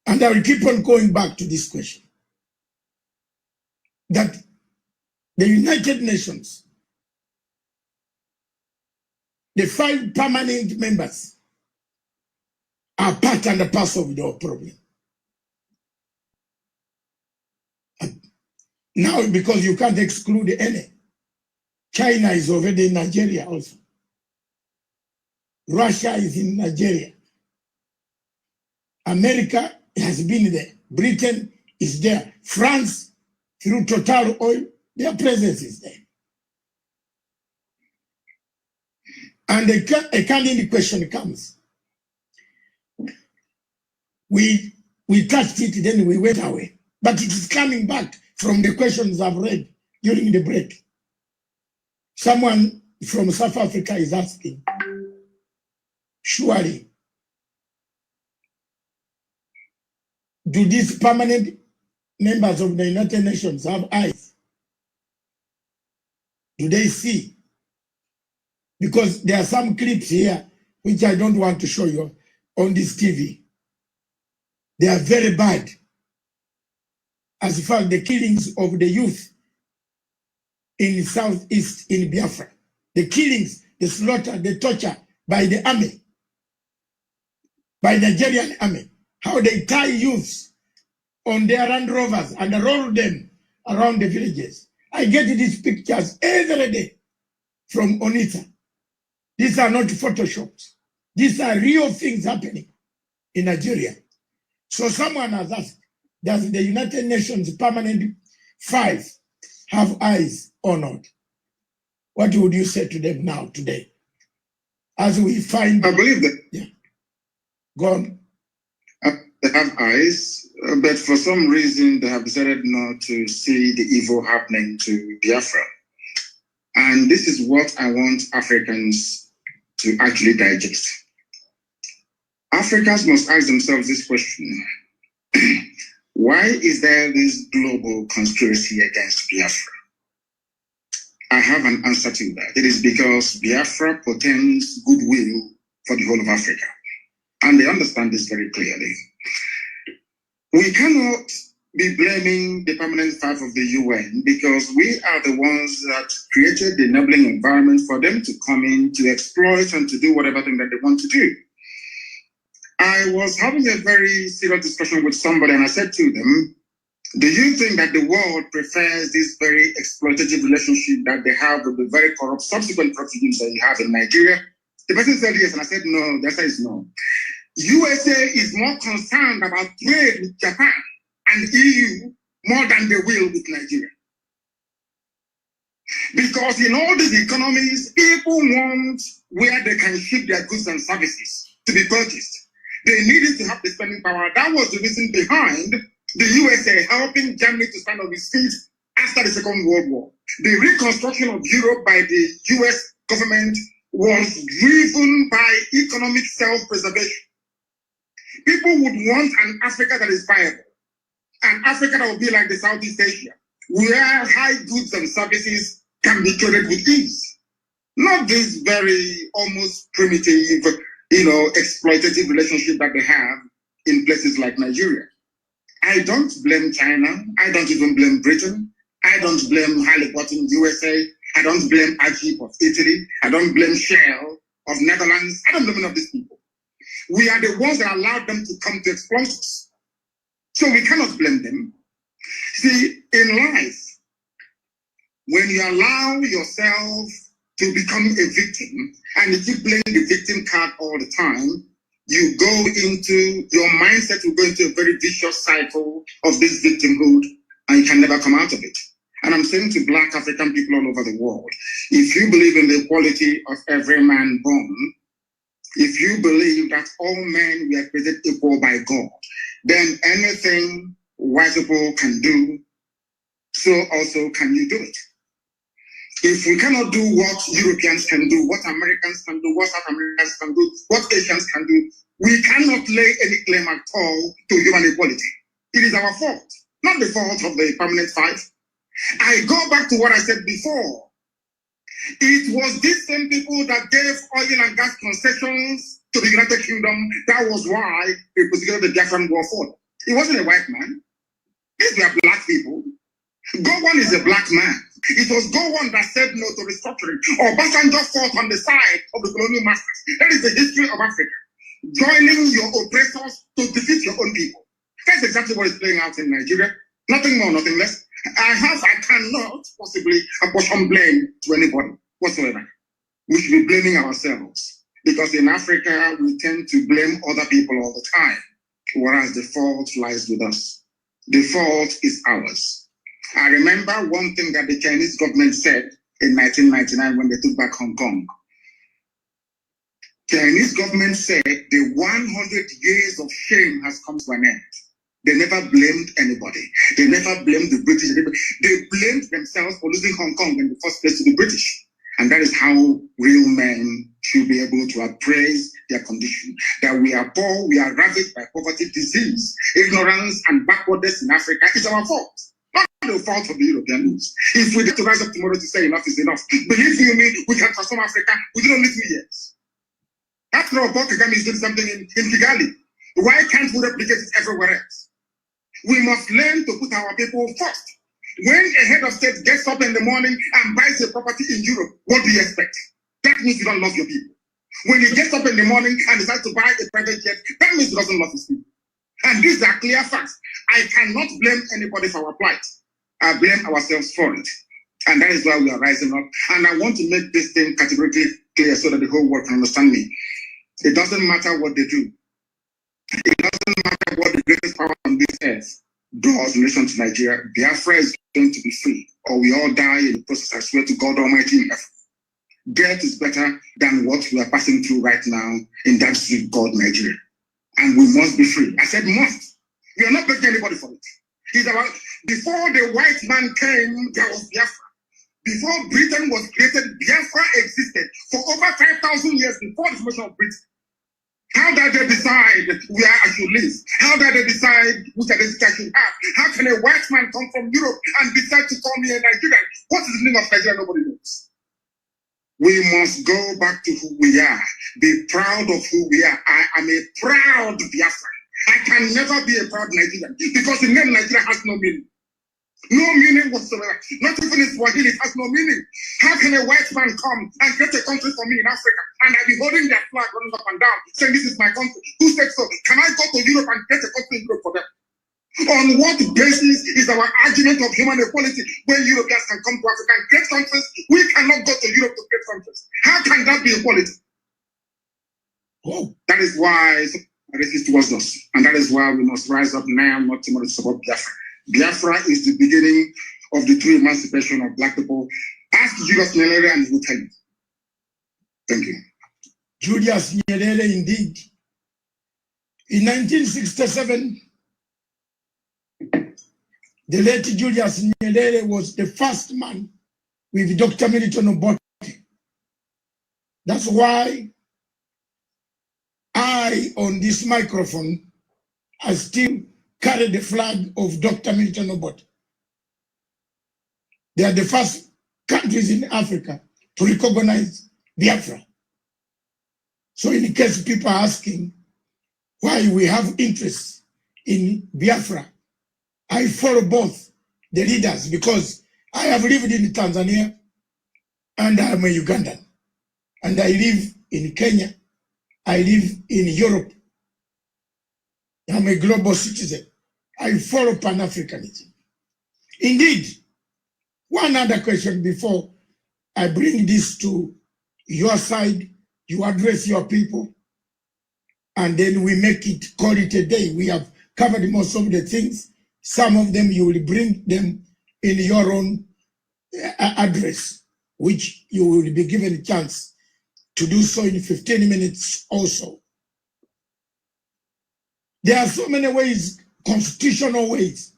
And I will keep on going back to this question. That the United Nations, the 5 permanent members, are part and a parcel of the problem. Now, because you can't exclude any, China is already in Nigeria also. Russia is in Nigeria. America has been there. Britain is there. France, through Total Oil, their presence is there. And a candid question comes. We touched it, then we went away. But it is coming back from the questions I've read during the break. Someone from South Africa is asking, surely, do these permanent members of the United Nations have eyes? Do they see? Because there are some clips here which I don't want to show you on this TV. They are very bad. As far as the killings of the youth in Southeast in Biafra, the killings, the slaughter, the torture by the army, by the Nigerian army, how they tie youths on their Land Rovers and roll them around the villages. I get these pictures every day from Onitsha. These are not photoshopped. These are real things happening in Nigeria. So someone has asked, does the United Nations Permanent 5 have eyes or not? What would you say to them now, today? As we find... I believe that. Yeah. Go on. They have eyes, but for some reason they have decided not to see the evil happening to Biafra. And this is what I want Africans to actually digest. Africans must ask themselves this question. Why is there this global conspiracy against Biafra? I have an answer to that. It is because Biafra portends goodwill for the whole of Africa. And they understand this very clearly. We cannot be blaming the Permanent 5 of the UN because we are the ones that created the enabling environment for them to come in, to exploit and to do whatever thing that they want to do. I was having a very serious discussion with somebody and I said to them, do you think that the world prefers this very exploitative relationship that they have with the very corrupt subsequent regimes that you have in Nigeria? The person said yes, and I said no. The answer is no. USA is more concerned about trade with Japan and EU more than they will with Nigeria. Because in all these economies, people want where they can ship their goods and services to be purchased. They needed to have the spending power. That was the reason behind the USA helping Germany to stand on its feet after the Second World War. The reconstruction of Europe by the US government was driven by economic self-preservation. People would want an Africa that is viable, an Africa that will be like the Southeast Asia, where high goods and services can be traded with ease. Not this very almost primitive, exploitative relationship that they have in places like Nigeria. I don't blame China. I don't even blame Britain. I don't blame Halliburton USA. I don't blame Ajib of Italy. I don't blame Shell of Netherlands. I don't blame any of these people. We are the ones that allowed them to come to exploit us. So we cannot blame them. See, in life, when you allow yourself to become a victim and you keep playing the victim card all the time, you go into, your mindset will go into a very vicious cycle of this victimhood and you can never come out of it. And I'm saying to Black African people all over the world, if you believe in the equality of every man born, if you believe that all men were created equal by God, then anything white people can do, so also can you do it. If we cannot do what Europeans can do, what Americans can do, what South Americans can do, what Asians can do, we cannot lay any claim at all to human equality. It is our fault, not the fault of the Permanent 5. I go back to what I said before. It was these same people that gave oil and gas concessions to the United Kingdom. That was why they prosecuted the Biafran war for. It wasn't a white man. These were black people. Gowon is a black man. It was Gowon that said no to restructuring. Obasanjo fought on the side of the colonial masters. That is the history of Africa. Joining your oppressors to defeat your own people. That's exactly what is playing out in Nigeria. Nothing more, nothing less. I cannot possibly apportion blame to anybody whatsoever. We should be blaming ourselves. Because in Africa, we tend to blame other people all the time. Whereas the fault lies with us. The fault is ours. I remember one thing that the Chinese government said in 1999 when they took back Hong Kong. Chinese government said the 100 years of shame has come to an end. They never blamed anybody. They never blamed the British. They blamed themselves for losing Hong Kong in the first place to the British. And that is how real men should be able to appraise their condition. That we are poor, we are ravaged by poverty, disease, ignorance, and backwardness in Africa is our fault. Not the fault of the Europeans. If we get to rise up tomorrow to say enough is enough, believe you me, we can transform Africa within only 3 years. After all, Paul Kagame is doing something in Kigali. Why can't we replicate it everywhere else? We must learn to put our people first. When a head of state gets up in the morning and buys a property in Europe, what do you expect? That means you don't love your people. When he gets up in the morning and decides to buy a private jet, that means he doesn't love his people. And these are clear facts. I cannot blame anybody for our plight. I blame ourselves for it. And that is why we are rising up. And I want to make this thing categorically clear so that the whole world can understand me. It doesn't matter what they do. It doesn't matter what the greatest power on this earth does in relation to Nigeria. Biafra is going to be free, or we all die in the process. I swear to God Almighty in heaven. Death is better than what we are passing through right now in that street called Nigeria. And we must be free. I said must. We are not begging anybody for it. It's about, before the white man came, there was Biafra. Before Britain was created, Biafra existed for over 5,000 years before the formation of Britain. How did they decide where I should live? How did they decide which identity I should have? How can a white man come from Europe and decide to call me a Nigerian? What is the meaning of Nigeria? Nobody knows. We must go back to who we are. Be proud of who we are. I am a proud Biafran. I can never be a proud Nigerian because the name Nigeria has no meaning. No meaning whatsoever. Not even in Swahili, it has no meaning. How can a white man come and create a country for me in Africa and I be holding their flag running up and down saying this is my country? Who said so? Can I go to Europe and create a country in Europe for them? On what basis is our argument of human equality when Europeans can come to Africa and create countries? We cannot go to Europe to create countries. How can that be equality? Oh. That is why it's racist towards us. And that is why we must rise up now, not tomorrow, to support Biafra. Biafra is the beginning of the true emancipation of black people. Ask Julius Nyerere and he will tell you. Thank you. Julius Nyerere, indeed. In 1967, the late Julius Nyerere was the first man with Dr. Milton Obote. That's why I, on this microphone, I still carry the flag of Dr. Milton Obote. They are the first countries in Africa to recognize Biafra. So in case people are asking why we have interest in Biafra, I follow both the leaders because I have lived in Tanzania and I'm a Ugandan. And I live in Kenya. I live in Europe. I'm a global citizen. I follow Pan-Africanism. Indeed, one other question before I bring this to your side, you address your people, and then we make it, call it a day. We have covered most of the things. Some of them you will bring them in your own address, which you will be given a chance to do so in 15 minutes also. There are so many ways, constitutional ways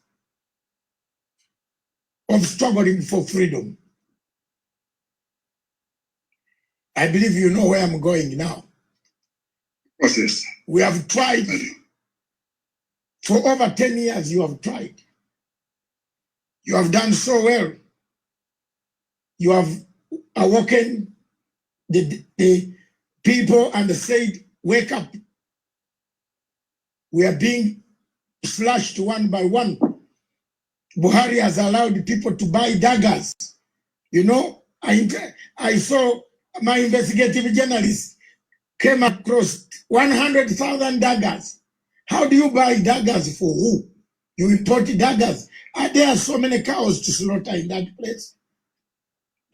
of struggling for freedom. I believe you know where I'm going now. What's this? We have tried, for over 10 years you have tried. You have done so well. You have awoken the people and said, wake up. We are being slashed one by one. Buhari has allowed people to buy daggers. You know, I saw my investigative journalist came across 100,000 daggers. How do you buy daggers for who? You import daggers. There are so many cows to slaughter in that place.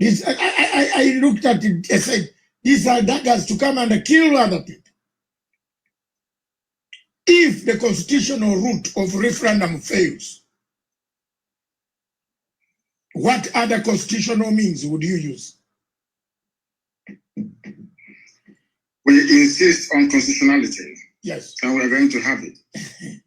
I looked at it and said, these are daggers to come and kill other people. If the constitutional route of referendum fails, what other constitutional means would you use? We insist on constitutionality. Yes. And we're going to have it.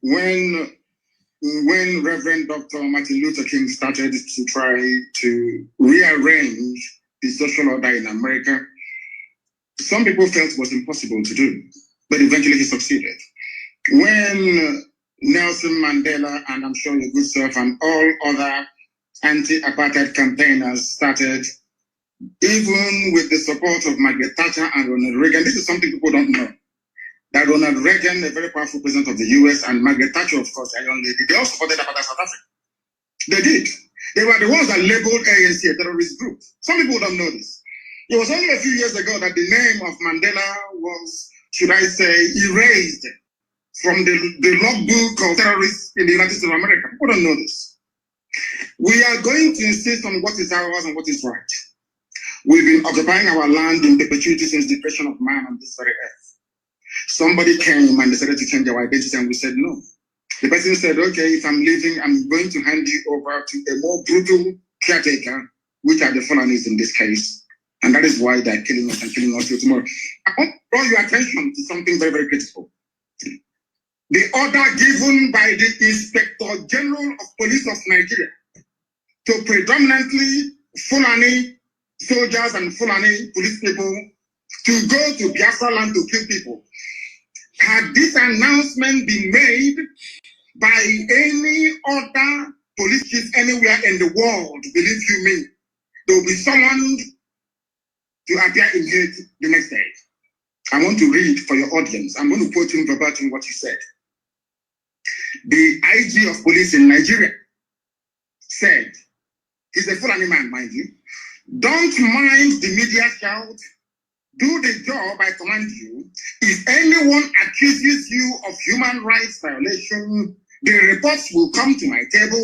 When Reverend Dr. Martin Luther King started to try to rearrange the social order in America, some people felt it was impossible to do, but eventually he succeeded. When Nelson Mandela, and I'm sure your good self, and all other anti-apartheid campaigners started, even with the support of Margaret Thatcher and Ronald Reagan, this is something people don't know, that Ronald Reagan, a very powerful president of the US, and Margaret Thatcher, of course, a young lady, they all supported apartheid South Africa. They did. They were the ones that labeled ANC a terrorist group. Some people don't know this. It was only a few years ago that the name of Mandela was, should I say, erased from the logbook of terrorists in the United States of America. People don't know this. We are going to insist on what is ours and what is right. We've been occupying our land in perpetuity since the creation of man on this very earth. Somebody came and decided to change our identity, and we said no. The person said, okay, if I'm leaving, I'm going to hand you over to a more brutal caretaker, which are the Fulanis in this case. And that is why they're killing us and killing us till tomorrow. I want to draw your attention to something very, very critical. The order given by the Inspector General of Police of Nigeria to predominantly Fulani soldiers and Fulani police people to go to Biafra land to kill people. Had this announcement been made by any other police chief anywhere in the world, believe you me, there will be someone to appear in hate the next day. I want to read for your audience. I'm going to quote him verbatim what he said. The IG of police in Nigeria said, he's a Fulani man, mind you, don't mind the media shout, do the job I command you. If anyone accuses you of human rights violation, the reports will come to my table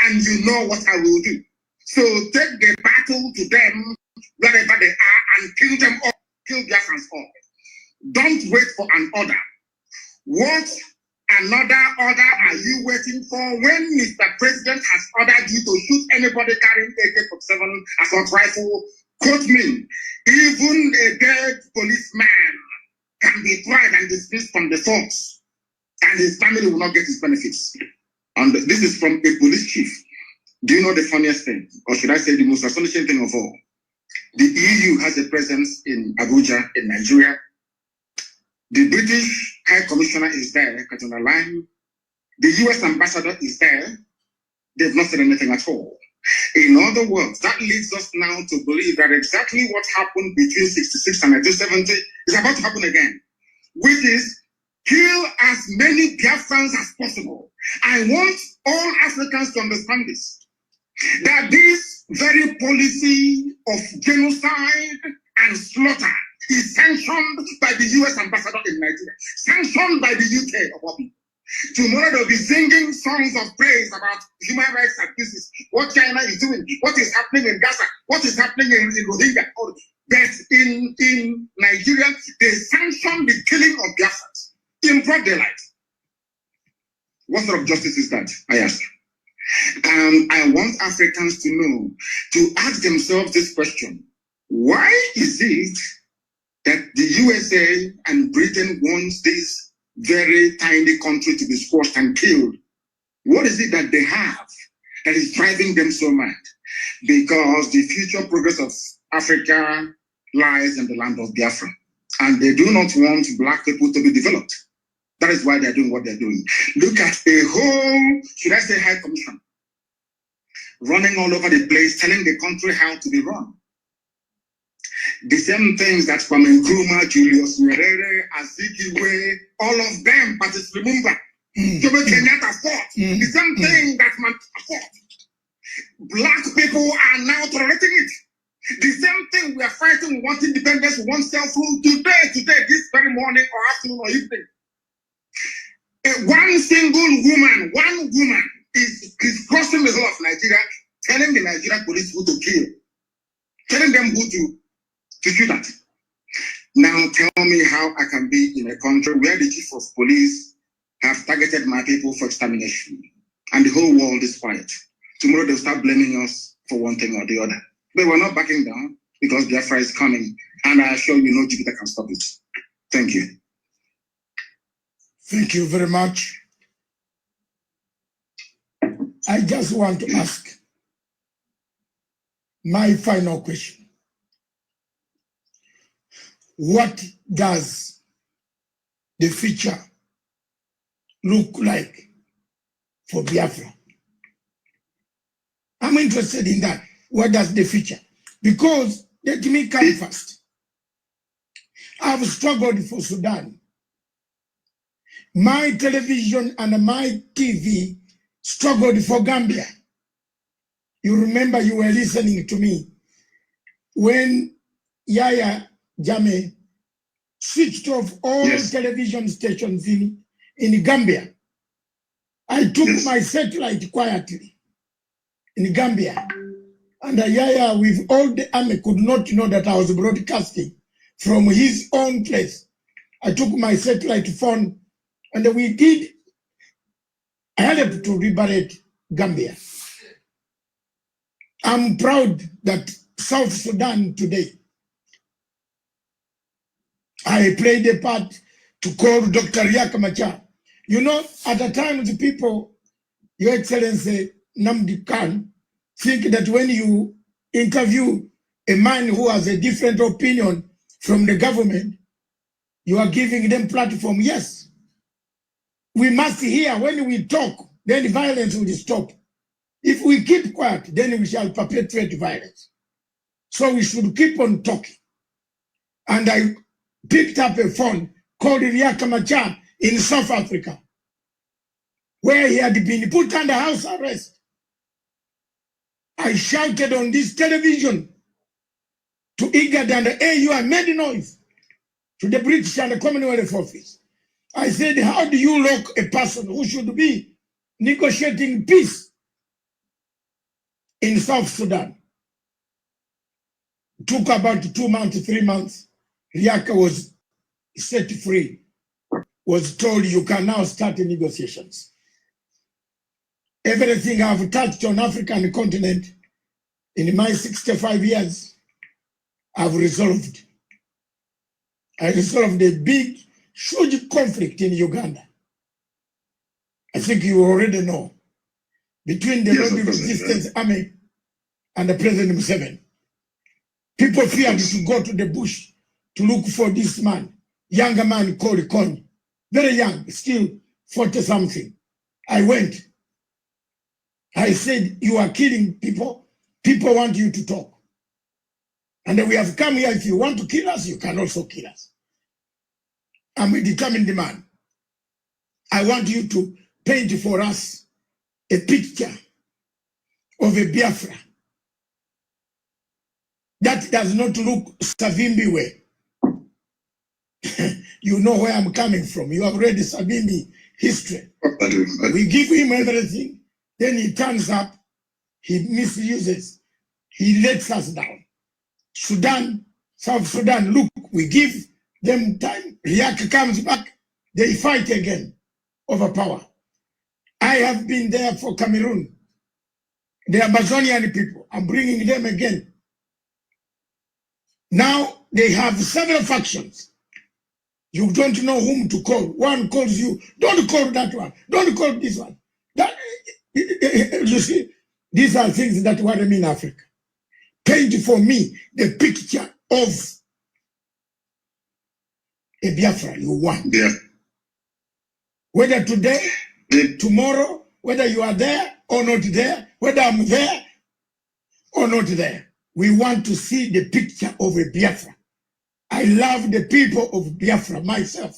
and you know what I will do. So take the battle to them wherever they are and kill them all, kill Biafrans all. Don't wait for an order. What another order are you waiting for when Mr. President has ordered you to shoot anybody carrying AK-47 assault rifle? Quote me, even a dead policeman can be tried and dismissed from the force, and his family will not get his benefits. And this is from a police chief. Do you know the funniest thing, or should I say the most astonishing thing of all? The EU has a presence in Abuja, in Nigeria. The British High Commissioner is there, Katrina Line. The US Ambassador is there. They've not said anything at all. In other words, that leads us now to believe that exactly what happened between 66 and 1970 is about to happen again, which is kill as many Biafrans as possible. I want all Africans to understand this, that this very policy of genocide and slaughter is sanctioned by the US Ambassador in Nigeria, sanctioned by the UK of all people. Tomorrow they'll be singing songs of praise about human rights abuses, what China is doing, what is happening in Gaza, what is happening in Rohingya. But in Nigeria, they sanction the killing of Biafrans in broad daylight. What sort of justice is that, I ask? I want Africans to know, to ask themselves this question. Why is it that the USA and Britain wants this very tiny country to be squashed and killed? What is it that they have that is driving them so mad? Because the future progress of Africa lies in the land of Biafra. And they do not want black people to be developed. That is why they're doing what they're doing. Look at a whole, should I say, high commission, running all over the place, telling the country how to be run. The same things that from Nkrumah, Julius Nyerere, Azikiwe, all of them, Patrice Lumumba, Jomo Kenyatta fought. The same thing that Mandela fought. Black people are now tolerating it. The same thing we are fighting. We want independence, we want self-rule today, this very morning or afternoon or evening. One single woman, is crossing the whole of Nigeria, telling the Nigerian police who to kill, telling them who to shoot at. Now tell me how I can be in a country where the chief of police have targeted my people for extermination and the whole world is quiet. Tomorrow they'll start blaming us for one thing or the other. But we're not backing down because Biafra is coming, and I assure you no Jupiter can stop it. Thank you. Thank you very much. I just want to ask my final question. what does the future look like for Biafra? I'm interested in that. What does the future? Because let me come first. I've struggled for Sudan. My television and my TV struggled for Gambia. You remember you were listening to me when Yaya Jammeh switched off all television stations in Gambia. I took my satellite quietly in Gambia. And Yaya, with all the army, could not know that I was broadcasting from his own place. I took my satellite phone and we did help to liberate Gambia. I'm proud that South Sudan today, I played a part to call Dr. Riek Machar. You know, at the time, the people, Your Excellency Nnamdi Kanu, think that when you interview a man who has a different opinion from the government, you are giving them platform. Yes. We must hear when we talk, then violence will stop. If we keep quiet, then we shall perpetuate violence. So we should keep on talking. And I picked up a phone called Riek Machar in South Africa, where he had been put under house arrest. I shouted on this television to IGAD and the AU. I made noise to the British and the Commonwealth office. I said, how do you lock a person who should be negotiating peace in South Sudan? It took about 2 months, 3 months. Riek was set free, was told you can now start the negotiations. Everything I've touched on African continent in my 65 years, I've resolved. I resolved a big, huge conflict in Uganda. I think you already know. Between the Lord Resistance Army and the President Museveni. People feared to go to the bush to look for this man, younger man called Kony. Very young, still 40-something. I went. I said, you are killing people. People want you to talk. And we have come here. If you want to kill us, you can also kill us. I'm a determined man. I want you to paint for us a picture of a Biafra that does not look Savimbi way. You know where I'm coming from. You have read the Savimbi history. We give him everything, then he turns up, he misuses, he lets us down. Sudan, South Sudan, look, we give them time. Riek comes back, they fight again over power. I have been there for Cameroon. The Amazonian people, I'm bringing them again. Now they have several factions. You don't know whom to call. One calls you, don't call that one, don't call this one. That, you see, these are things that worry me in Africa. Paint for me the picture of a Biafra you want. Yeah. Whether today, tomorrow, whether you are there or not there, whether I'm there or not there, we want to see the picture of a Biafra. I love the people of Biafra myself.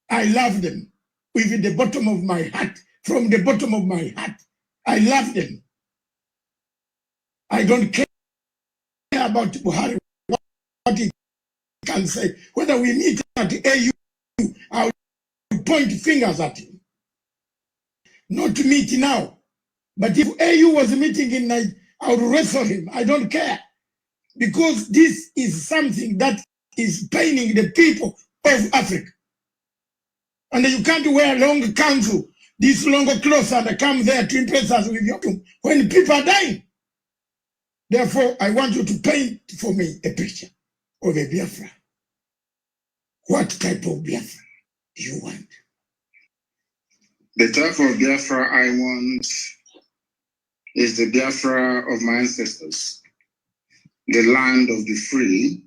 I love them with the bottom of my heart. From the bottom of my heart, I love them. I don't care about Buhari, what he can say. Whether we meet at the AU, I'll point fingers at him. Not to meet now. But if AU was meeting in Nigeria, I would wrestle him. I don't care. Because this is something that is paining the people of Africa. And you can't wear long counsel, these longer clothes, and come there to impress us with your tomb when people are dying. Therefore, I want you to paint for me a picture of a Biafra. What type of Biafra do you want? The type of Biafra I want is the Biafra of my ancestors, the land of the free,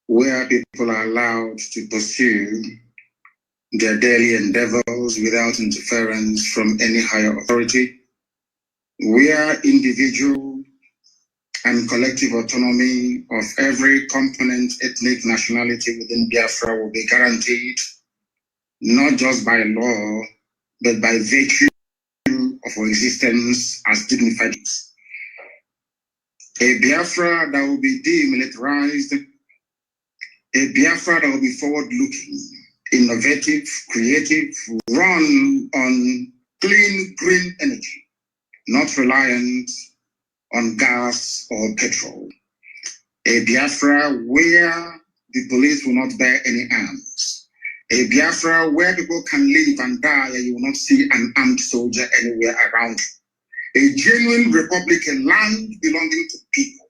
where people are allowed to pursue their daily endeavors without interference from any higher authority, where individual and collective autonomy of every component, ethnic, nationality within Biafra will be guaranteed, not just by law, but by virtue of our existence as dignified. A Biafra that will be demilitarized, a Biafra that will be forward-looking, innovative, creative, run on clean, green energy, not reliant on gas or petrol. A Biafra where the police will not bear any arms. A Biafra where people can live and die and you will not see an armed soldier anywhere around you. A genuine republic, a land belonging to people.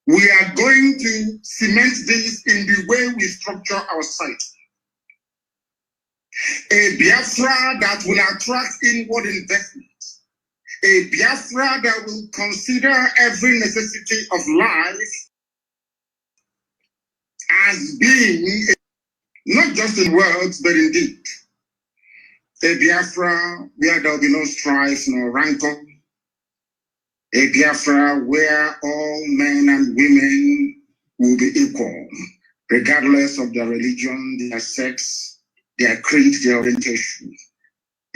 We are going to cement this in the way we structure our society. A Biafra that will attract inward investment. A Biafra that will consider every necessity of life as being, not just in words, but in deed. A Biafra where there will be no strife nor rancor. A Biafra where all men and women will be equal, regardless of their religion, their sex, their creed, their orientation.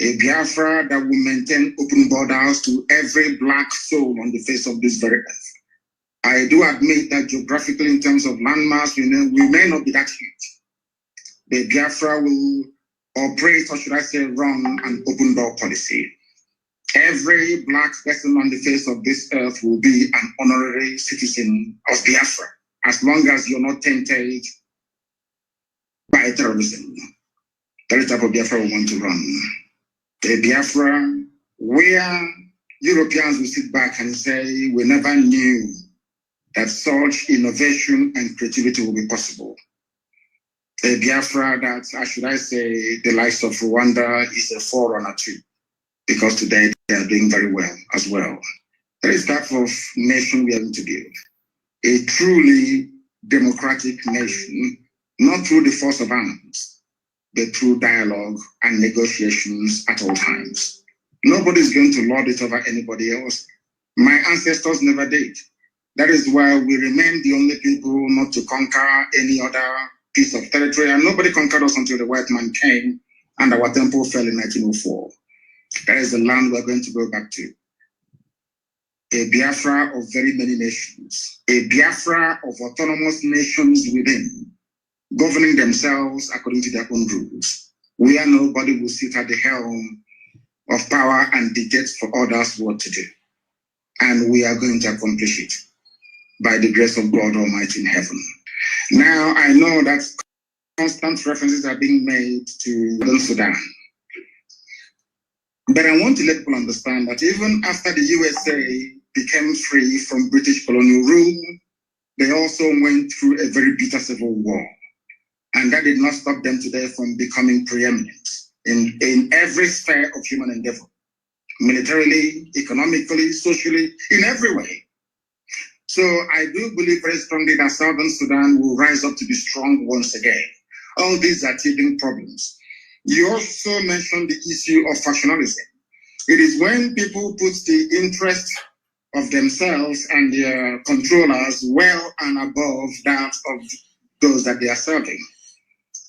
A Biafra that will maintain open borders to every black soul on the face of this very earth. I do admit that geographically, in terms of landmass, we may not be that huge. The Biafra will operate, or should I say, run an open door policy. Every black person on the face of this earth will be an honorary citizen of Biafra, as long as you're not tainted by terrorism. That is the type of Biafra we want to run. A Biafra where Europeans will sit back and say, we never knew that such innovation and creativity will be possible. A Biafra that, should I say, the likes of Rwanda is a forerunner to, because today they are doing very well as well. That is the type of nation we are going to build. A truly democratic nation, not through the force of arms, but through dialogue and negotiations at all times. Nobody is going to lord it over anybody else. My ancestors never did. That is why we remain the only people not to conquer any other piece of territory, and nobody conquered us until the white man came and our temple fell in 1904. That is the land we're going to go back to. A Biafra of very many nations. A Biafra of autonomous nations within, governing themselves according to their own rules, where nobody will sit at the helm of power and dictate for others what to do. And we are going to accomplish it by the grace of God Almighty in heaven. Now, I know that constant references are being made to Sudan. But I want to let people understand that even after the USA became free from British colonial rule, they also went through a very bitter civil war. And that did not stop them today from becoming preeminent in every sphere of human endeavor, militarily, economically, socially, in every way. So I do believe very strongly that Southern Sudan will rise up to be strong once again. All these are teething problems. You also mentioned the issue of factionalism. It is when people put the interest of themselves and their controllers well and above that of those that they are serving.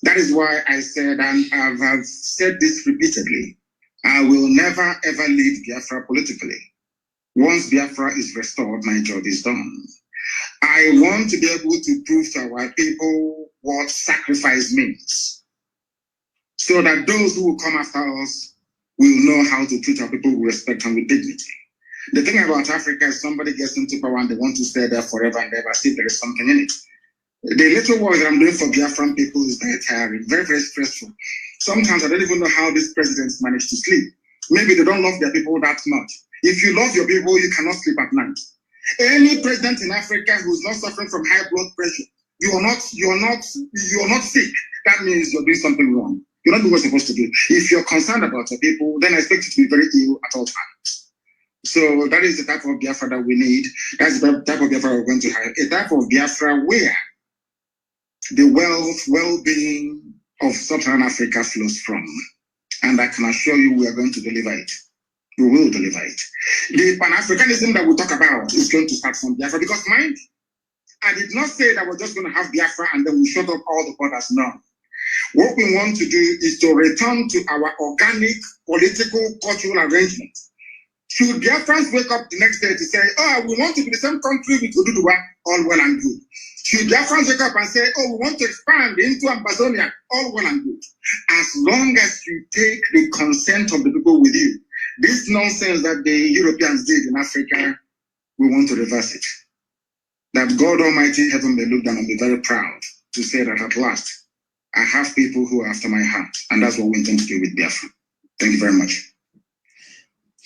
That is why I said, and I have said this repeatedly, I will never ever lead Biafra politically. Once Biafra is restored, my job is done. I want to be able to prove to our people what sacrifice means, so that those who will come after us will know how to treat our people with respect and with dignity. The thing about Africa is somebody gets into power and they want to stay there forever and ever, see there is something in it. The little work that I'm doing for Biafran people is very tiring, very, very stressful. Sometimes I don't even know how these presidents manage to sleep. Maybe they don't love their people that much. If you love your people, you cannot sleep at night. Any president in Africa who's not suffering from high blood pressure, you're not sick. That means you're doing something wrong. You're not doing what you're supposed to do. If you're concerned about your people, then I expect you to be very ill at all times. So that is the type of Biafra that we need. That's the type of Biafra we're going to have. A type of Biafra where the wealth, well-being of Sub-Saharan Africa flows from. And I can assure you we are going to deliver it. We will deliver it. The Pan-Africanism that we talk about is going to start from Biafra, because mind, I did not say that we're just going to have Biafra and then we shut up all the borders. No. What we want to do is to return to our organic political, cultural arrangement. Should Biafrans wake up the next day to say, oh, we want to be the same country with Ududuwa, all well and good. Should Biafrans wake up and say, oh, we want to expand into Amazonia, all well and good. As long as you take the consent of the people with you, this nonsense that the Europeans did in Africa, we want to reverse it. That God Almighty heaven may look down and be very proud to say that at last, I have people who are after my heart. And that's what we intend to do with Biafra. Thank you very much.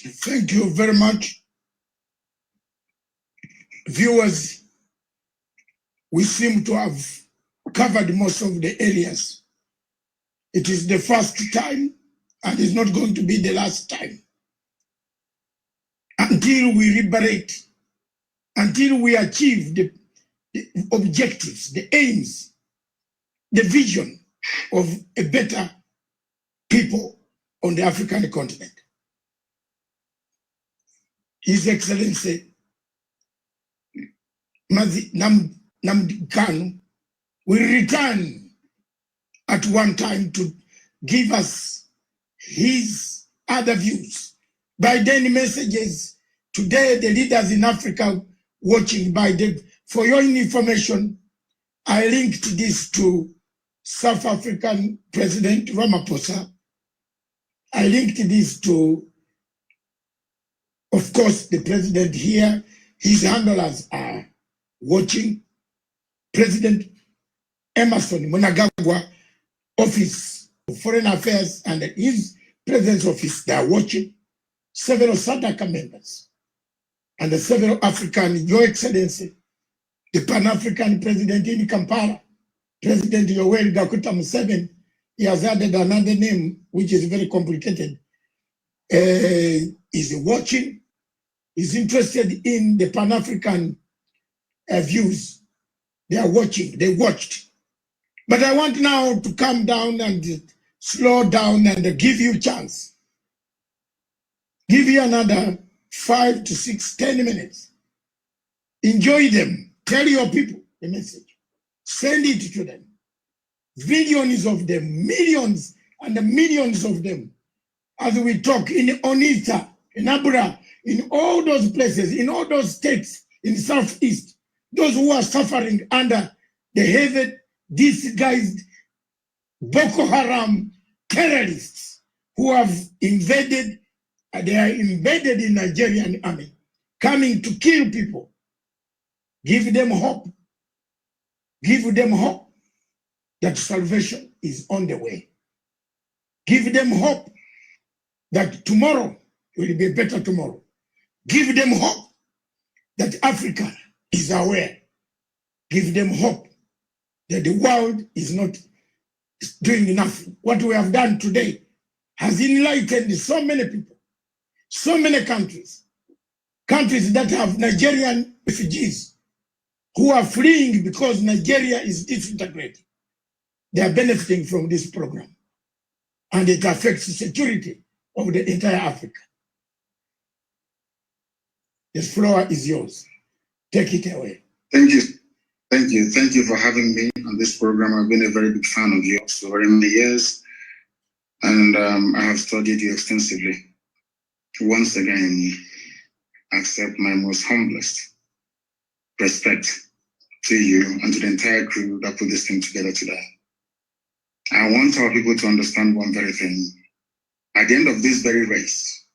Thank you very much. Viewers, we seem to have covered most of the areas. It is the first time and it's not going to be the last time. Until we liberate, until we achieve the objectives, the aims, the vision of a better people on the African continent. His Excellency Mazi Nnamdi Kanu will return at one time to give us his other views. By then messages, today the leaders in Africa watching by the, for your information, I linked this to South African President Ramaphosa. I linked this to, of course, the president here. His handlers are watching. President Emerson Mnangagwa, Office of Foreign Affairs, and his President's Office, they are watching. Several SADC members and the several African, Your Excellency, the Pan-African President in Kampala, President Yoweri Gakuta Museveni, he has added another name, which is very complicated. Is watching, is interested in the Pan-African views. They are watching, they watched. But I want now to calm down and slow down and give you a chance. Give you another 5 to 6, 10 minutes. Enjoy them. Tell your people the message. Send it to them. Millions of them, millions and millions of them. As we talk in Onitsha, in Abra, in all those places, in all those states in Southeast, those who are suffering under the heavy, disguised Boko Haram terrorists who have invaded, they are embedded in Nigerian army, coming to kill people. Give them hope. Give them hope that salvation is on the way. Give them hope that tomorrow will be a better tomorrow. Give them hope that Africa is aware. Give them hope that the world is not doing enough. What we have done today has enlightened so many people, so many countries, countries that have Nigerian refugees who are fleeing because Nigeria is disintegrating. They are benefiting from this program. And it affects the security of the entire Africa. The floor is yours. Take it away. Thank you. Thank you. Thank you for having me on this program. I've been a very big fan of yours for very many years. And I have studied you extensively. Once again, accept my most humblest respect to you and to the entire crew that put this thing together today. I want our people to understand one very thing. At the end of this very race,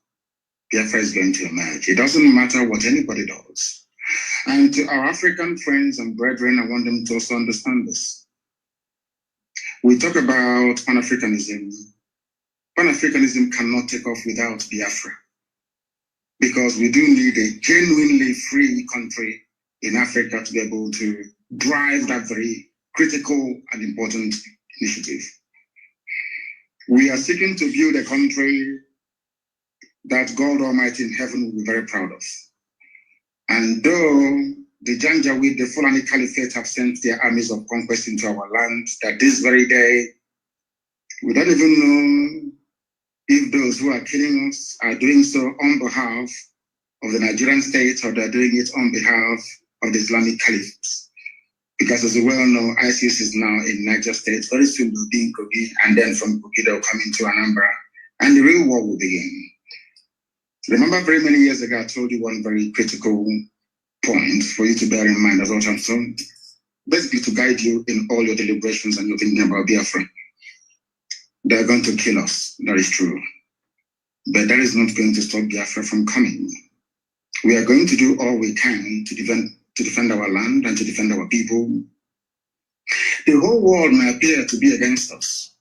Biafra is going to emerge. It doesn't matter what anybody does. And to our African friends and brethren, I want them to also understand this. We talk about Pan-Africanism. Pan-Africanism cannot take off without Biafra, because we do need a genuinely free country in Africa to be able to drive that very critical and important initiative. We are seeking to build a country that God Almighty in heaven will be very proud of. And though the Janjaweed, the Fulani Caliphate have sent their armies of conquest into our land, that this very day, we don't even know if those who are killing us are doing so on behalf of the Nigerian state or they're doing it on behalf of the Islamic Caliphate. Because as we well know, ISIS is now in Niger State, very soon will be in Kogi, and then from Kogi they'll come into Anambra, and the real war will begin. Remember very many years ago, I told you one very critical point for you to bear in mind as well, Samson, basically to guide you in all your deliberations and your thinking about Biafra. They're going to kill us, that is true. But that is not going to stop Biafra from coming. We are going to do all we can to defend our land and to defend our people. The whole world may appear to be against us,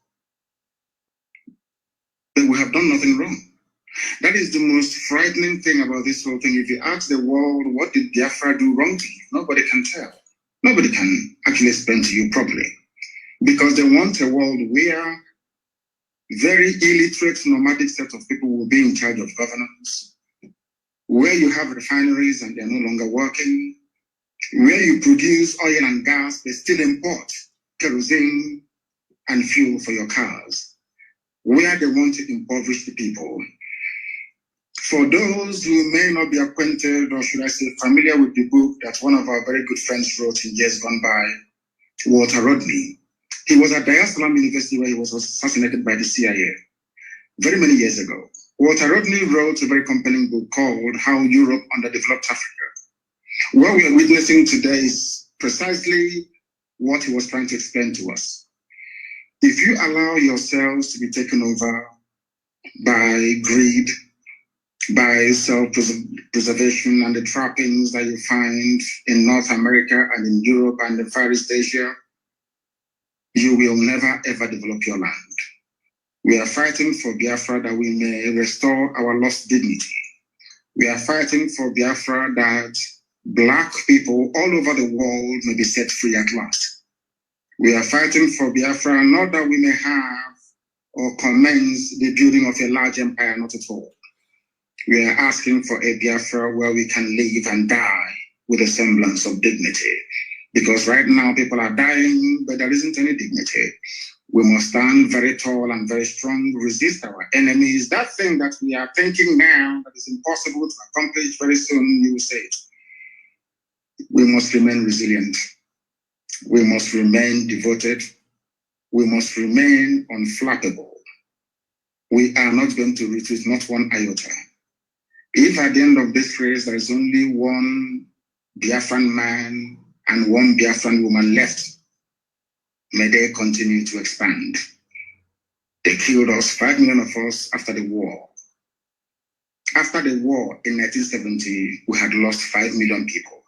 but we have done nothing wrong. That is the most frightening thing about this whole thing. If you ask the world, what did Biafra do wrong to you? Nobody can tell. Nobody can actually explain to you properly. Because they want a world where very illiterate, nomadic set of people will be in charge of governance, where you have refineries and they're no longer working, where you produce oil and gas, but still import kerosene and fuel for your cars, where they want to impoverish the people. For those who may not be acquainted, or should I say familiar with the book that one of our very good friends wrote in years gone by, Walter Rodney. He was at Dar es Salaam University where he was assassinated by the CIA very many years ago. Walter Rodney wrote a very compelling book called How Europe Underdeveloped Africa. What we are witnessing today is precisely what he was trying to explain to us. If you allow yourselves to be taken over by greed, by self-preservation and the trappings that you find in North America and in Europe and in Far East Asia, you will never ever develop your land. We are fighting for Biafra that we may restore our lost dignity. We are fighting for Biafra that Black people all over the world may be set free at last. We are fighting for Biafra not that we may have or commence the building of a large empire, not at all. We are asking for a Biafra where we can live and die with a semblance of dignity. Because right now people are dying, but there isn't any dignity. We must stand very tall and very strong, resist our enemies. That thing that we are thinking now that is impossible to accomplish very soon, you will say it. We must remain resilient. We must remain devoted. We must remain unflappable. We are not going to retreat, not one iota. If at the end of this race there is only one Biafran man and one Biafran woman left, may they continue to expand. They killed us, 5 million of us, after the war. After the war in 1970, we had lost 5 million people.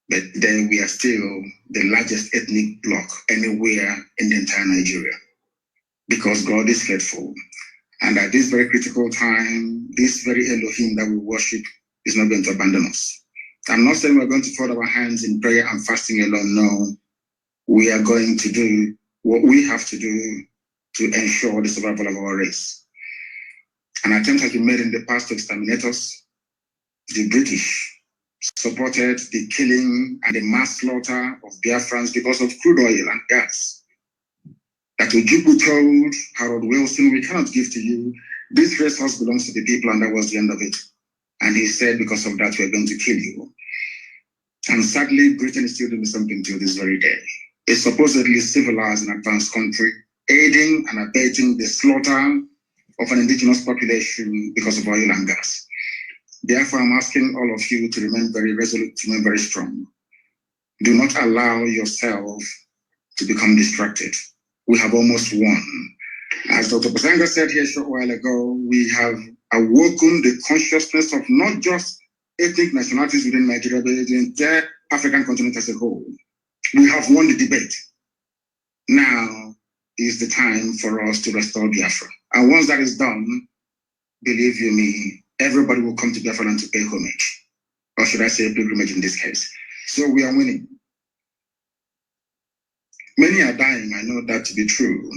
But then we are still the largest ethnic bloc anywhere in the entire Nigeria. Because God is faithful. And at this very critical time, this very Elohim that we worship is not going to abandon us. I'm not saying we're going to fold our hands in prayer and fasting alone. No, we are going to do what we have to do to ensure the survival of our race. An attempt has been made in the past to exterminate us. The British supported the killing and the mass slaughter of Biafrans because of crude oil and gas. That Ojukwu told Harold Wilson, we cannot give to you. This resource belongs to the people, and that was the end of it. And he said, because of that, we're going to kill you. And sadly, Britain is still doing something till this very day. A supposedly civilized and advanced country, aiding and abating the slaughter of an indigenous population because of oil and gas. Therefore, I'm asking all of you to remain very resolute, to remain very strong. Do not allow yourself to become distracted. We have almost won. As Dr. Masanga said here a short while ago, we have awoken the consciousness of not just ethnic nationalities within Nigeria, but the entire African continent as a whole. We have won the debate. Now is the time for us to restore Biafra. And once that is done, believe you me, everybody will come to Biafra and to pay homage. Or should I say pilgrimage in this case. So we are winning. Many are dying, I know that to be true.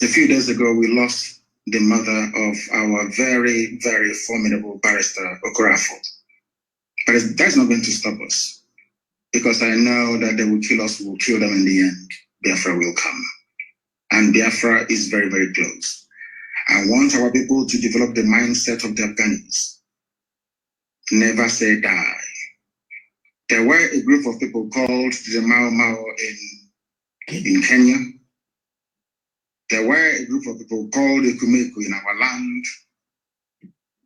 A few days ago, we lost the mother of our very, very formidable barrister, Okorafor. But that's not going to stop us, because I know that they will kill us, we will kill them in the end. Biafra will come. And Biafra is very, very close. I want our people to develop the mindset of the Afghans. Never say die. There were a group of people called the Mau Mau in Kenya. There were a group of people called the Kumeku in our land.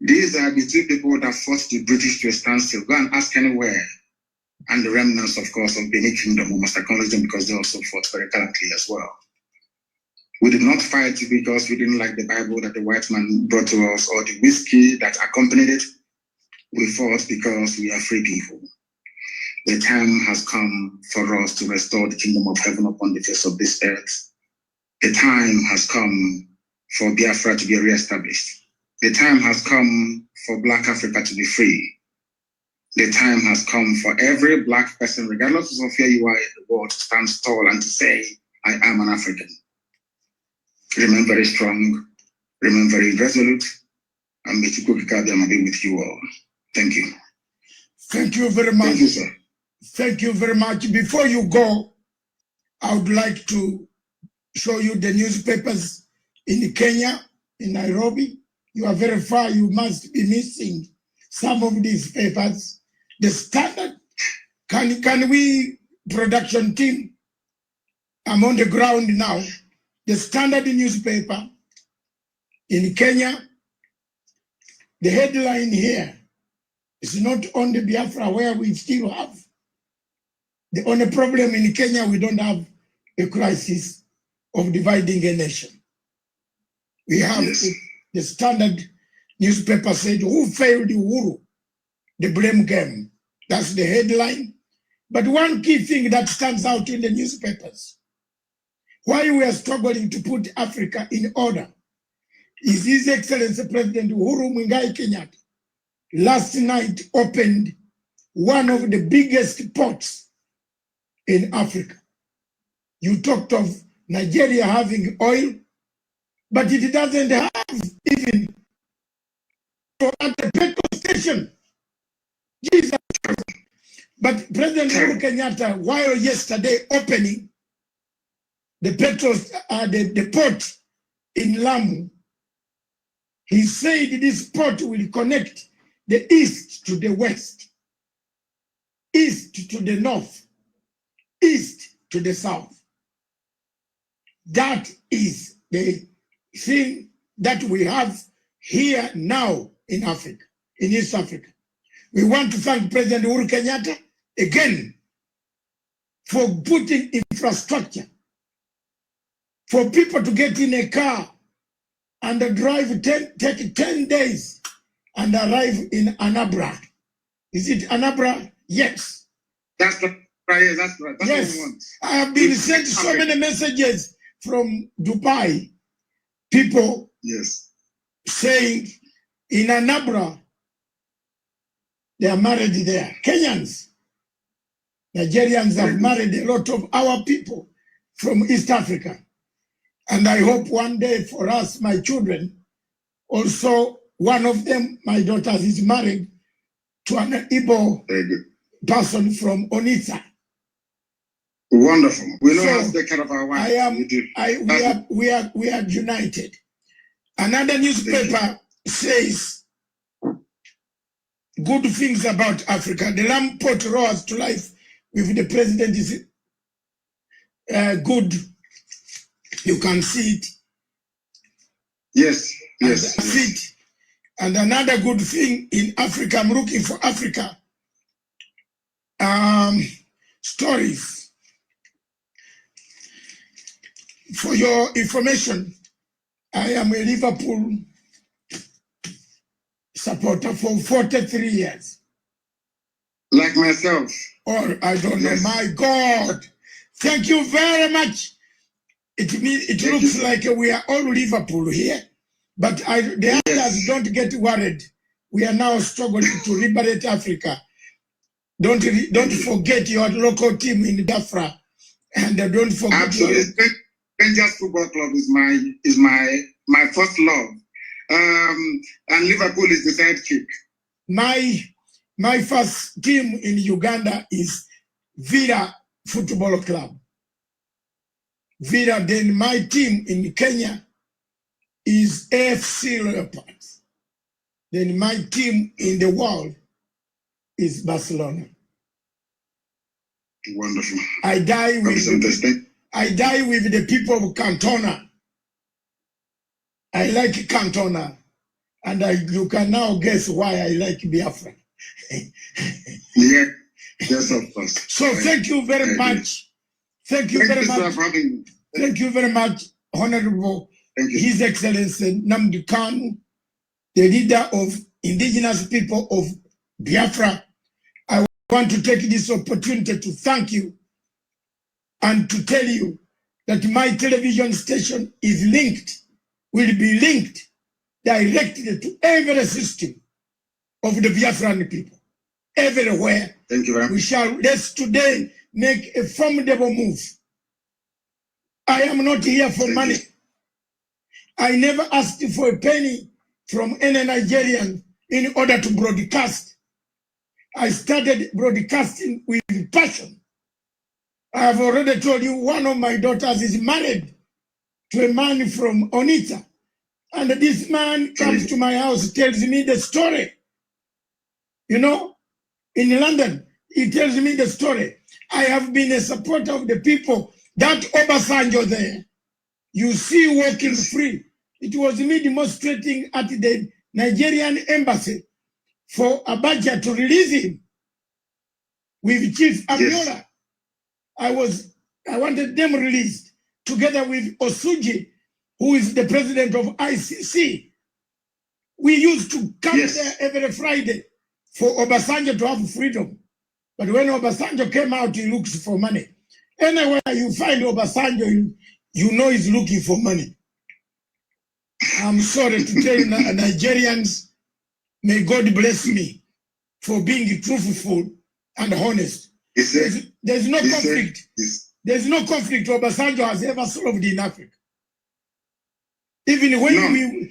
These are the two people that forced the British to a standstill. Go and ask anywhere. And the remnants, of course, of Benin Kingdom, we must acknowledge them because they also fought very gallantly as well. We did not fight because we didn't like the Bible that the white man brought to us or the whiskey that accompanied it. We fought because we are free people. The time has come for us to restore the kingdom of heaven upon the face of this earth. The time has come for Biafra to be reestablished. The time has come for Black Africa to be free. The time has come for every Black person, regardless of where you are in the world, to stand tall and to say, I am an African. Remain very strong, remain very resolute, and may Chukwukika be with you all. Thank you. Thank you very much. Thank you, sir. Thank you very much. Before you go, I would like to show you the newspapers in Kenya, in Nairobi. You are very far, you must be missing some of these papers. The Standard, can we, production team, I'm on the ground now. The Standard newspaper in Kenya, the headline here is not on the Biafra where we still have. The only problem in Kenya, we don't have a crisis of dividing a nation. We have the Standard newspaper said, who failed Uhuru? The blame game. That's the headline. But one key thing that stands out in the newspapers, why we are struggling to put Africa in order, is His Excellency President Uhuru Muigai Kenyatta last night opened one of the biggest ports in Africa. You talked of Nigeria having oil, but it doesn't have even at the petrol station. Jesus. But President Uhuru Kenyatta, while yesterday opening the the port in Lamu, he said this port will connect the east to the west, east to the north, east to the south. That is the thing that we have here now in Africa, in East Africa. We want to thank President Uhuru Kenyatta again for putting infrastructure for people to get in a car and drive take 10 days and arrive in Anambra. Is it Anambra? Yes. That's right. That's right. That's yes. What we want. I have been sent so many messages from Dubai. People saying in Anambra, they are married there. Kenyans, Nigerians have married a lot of our people from East Africa. And I hope one day for us, my children, also one of them, my daughters, is married to an Igbo person from Onitsha. Wonderful. We know how to take care of our wives. We are united. Another newspaper says good things about Africa. The Lamb Port roars to life with the president is good. You can see it. Yes. And another good thing in Africa, I'm looking for Africa stories. For your information, I am a Liverpool supporter for 43 years. Like myself. Or I don't know. My God. Thank you very much. It looks like we are all Liverpool here, but the others don't get worried. We are now struggling to liberate Africa. Don't forget your local team in Biafra, and don't forget. Absolutely. Rangers Football Club is my first love, and Liverpool is the sidekick. My first team in Uganda is Villa Football Club. Villa, then my team in Kenya is AFC Leopards. Then my team in the world is Barcelona. Wonderful. I die with the people of Cantona. I like Cantona. And you can now guess why I like Biafra. Yeah, yes, of course. So thank you very much. Thank you very much. Thank you very much, Honorable His Excellency Nnamdi Kanu, the leader of indigenous people of Biafra. I want to take this opportunity to thank you and to tell you that my television station is linked, will be linked directly to every system of the Biafran people. Everywhere. Thank you very much. We shall, let's today make a formidable move. I am not here for money. I never asked for a penny from any Nigerian in order to broadcast. I started broadcasting with passion. I have already told you one of my daughters is married to a man from Onitsha. And this man comes to my house, tells me the story. You know, in London, he tells me the story. I have been a supporter of the people. That Obasanjo there, you see walking free. It was me demonstrating at the Nigerian embassy for Abacha to release him with Chief Abiola. Yes. I wanted them released together with Osuji, who is the president of ICC. We used to come there every Friday for Obasanjo to have freedom. But when Obasanjo came out, he looks for money. Anywhere you find Obasanjo, you know he's looking for money. I'm sorry to tell you, Nigerians, may God bless me for being truthful and honest. There's no conflict. There's no conflict Obasanjo has ever solved in Africa. Even when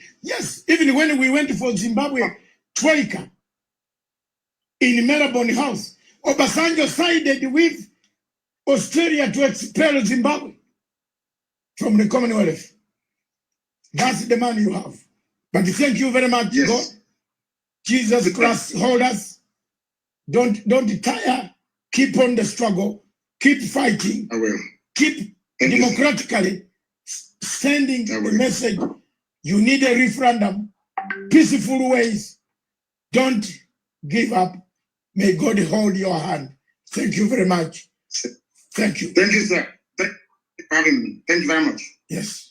even when we went for Zimbabwe Troika in Melbourne House, Obasanjo sided with Australia to expel Zimbabwe from the Commonwealth. That's the man you have. But thank you very much, God. Jesus Christ, hold us. Don't tire. Keep on the struggle. Keep fighting. I will. Keep democratically sending the message. You need a referendum. Peaceful ways. Don't give up. May God hold your hand. Thank you very much. Thank you. Thank you, sir. Thank you for having me. Thank you very much. Yes.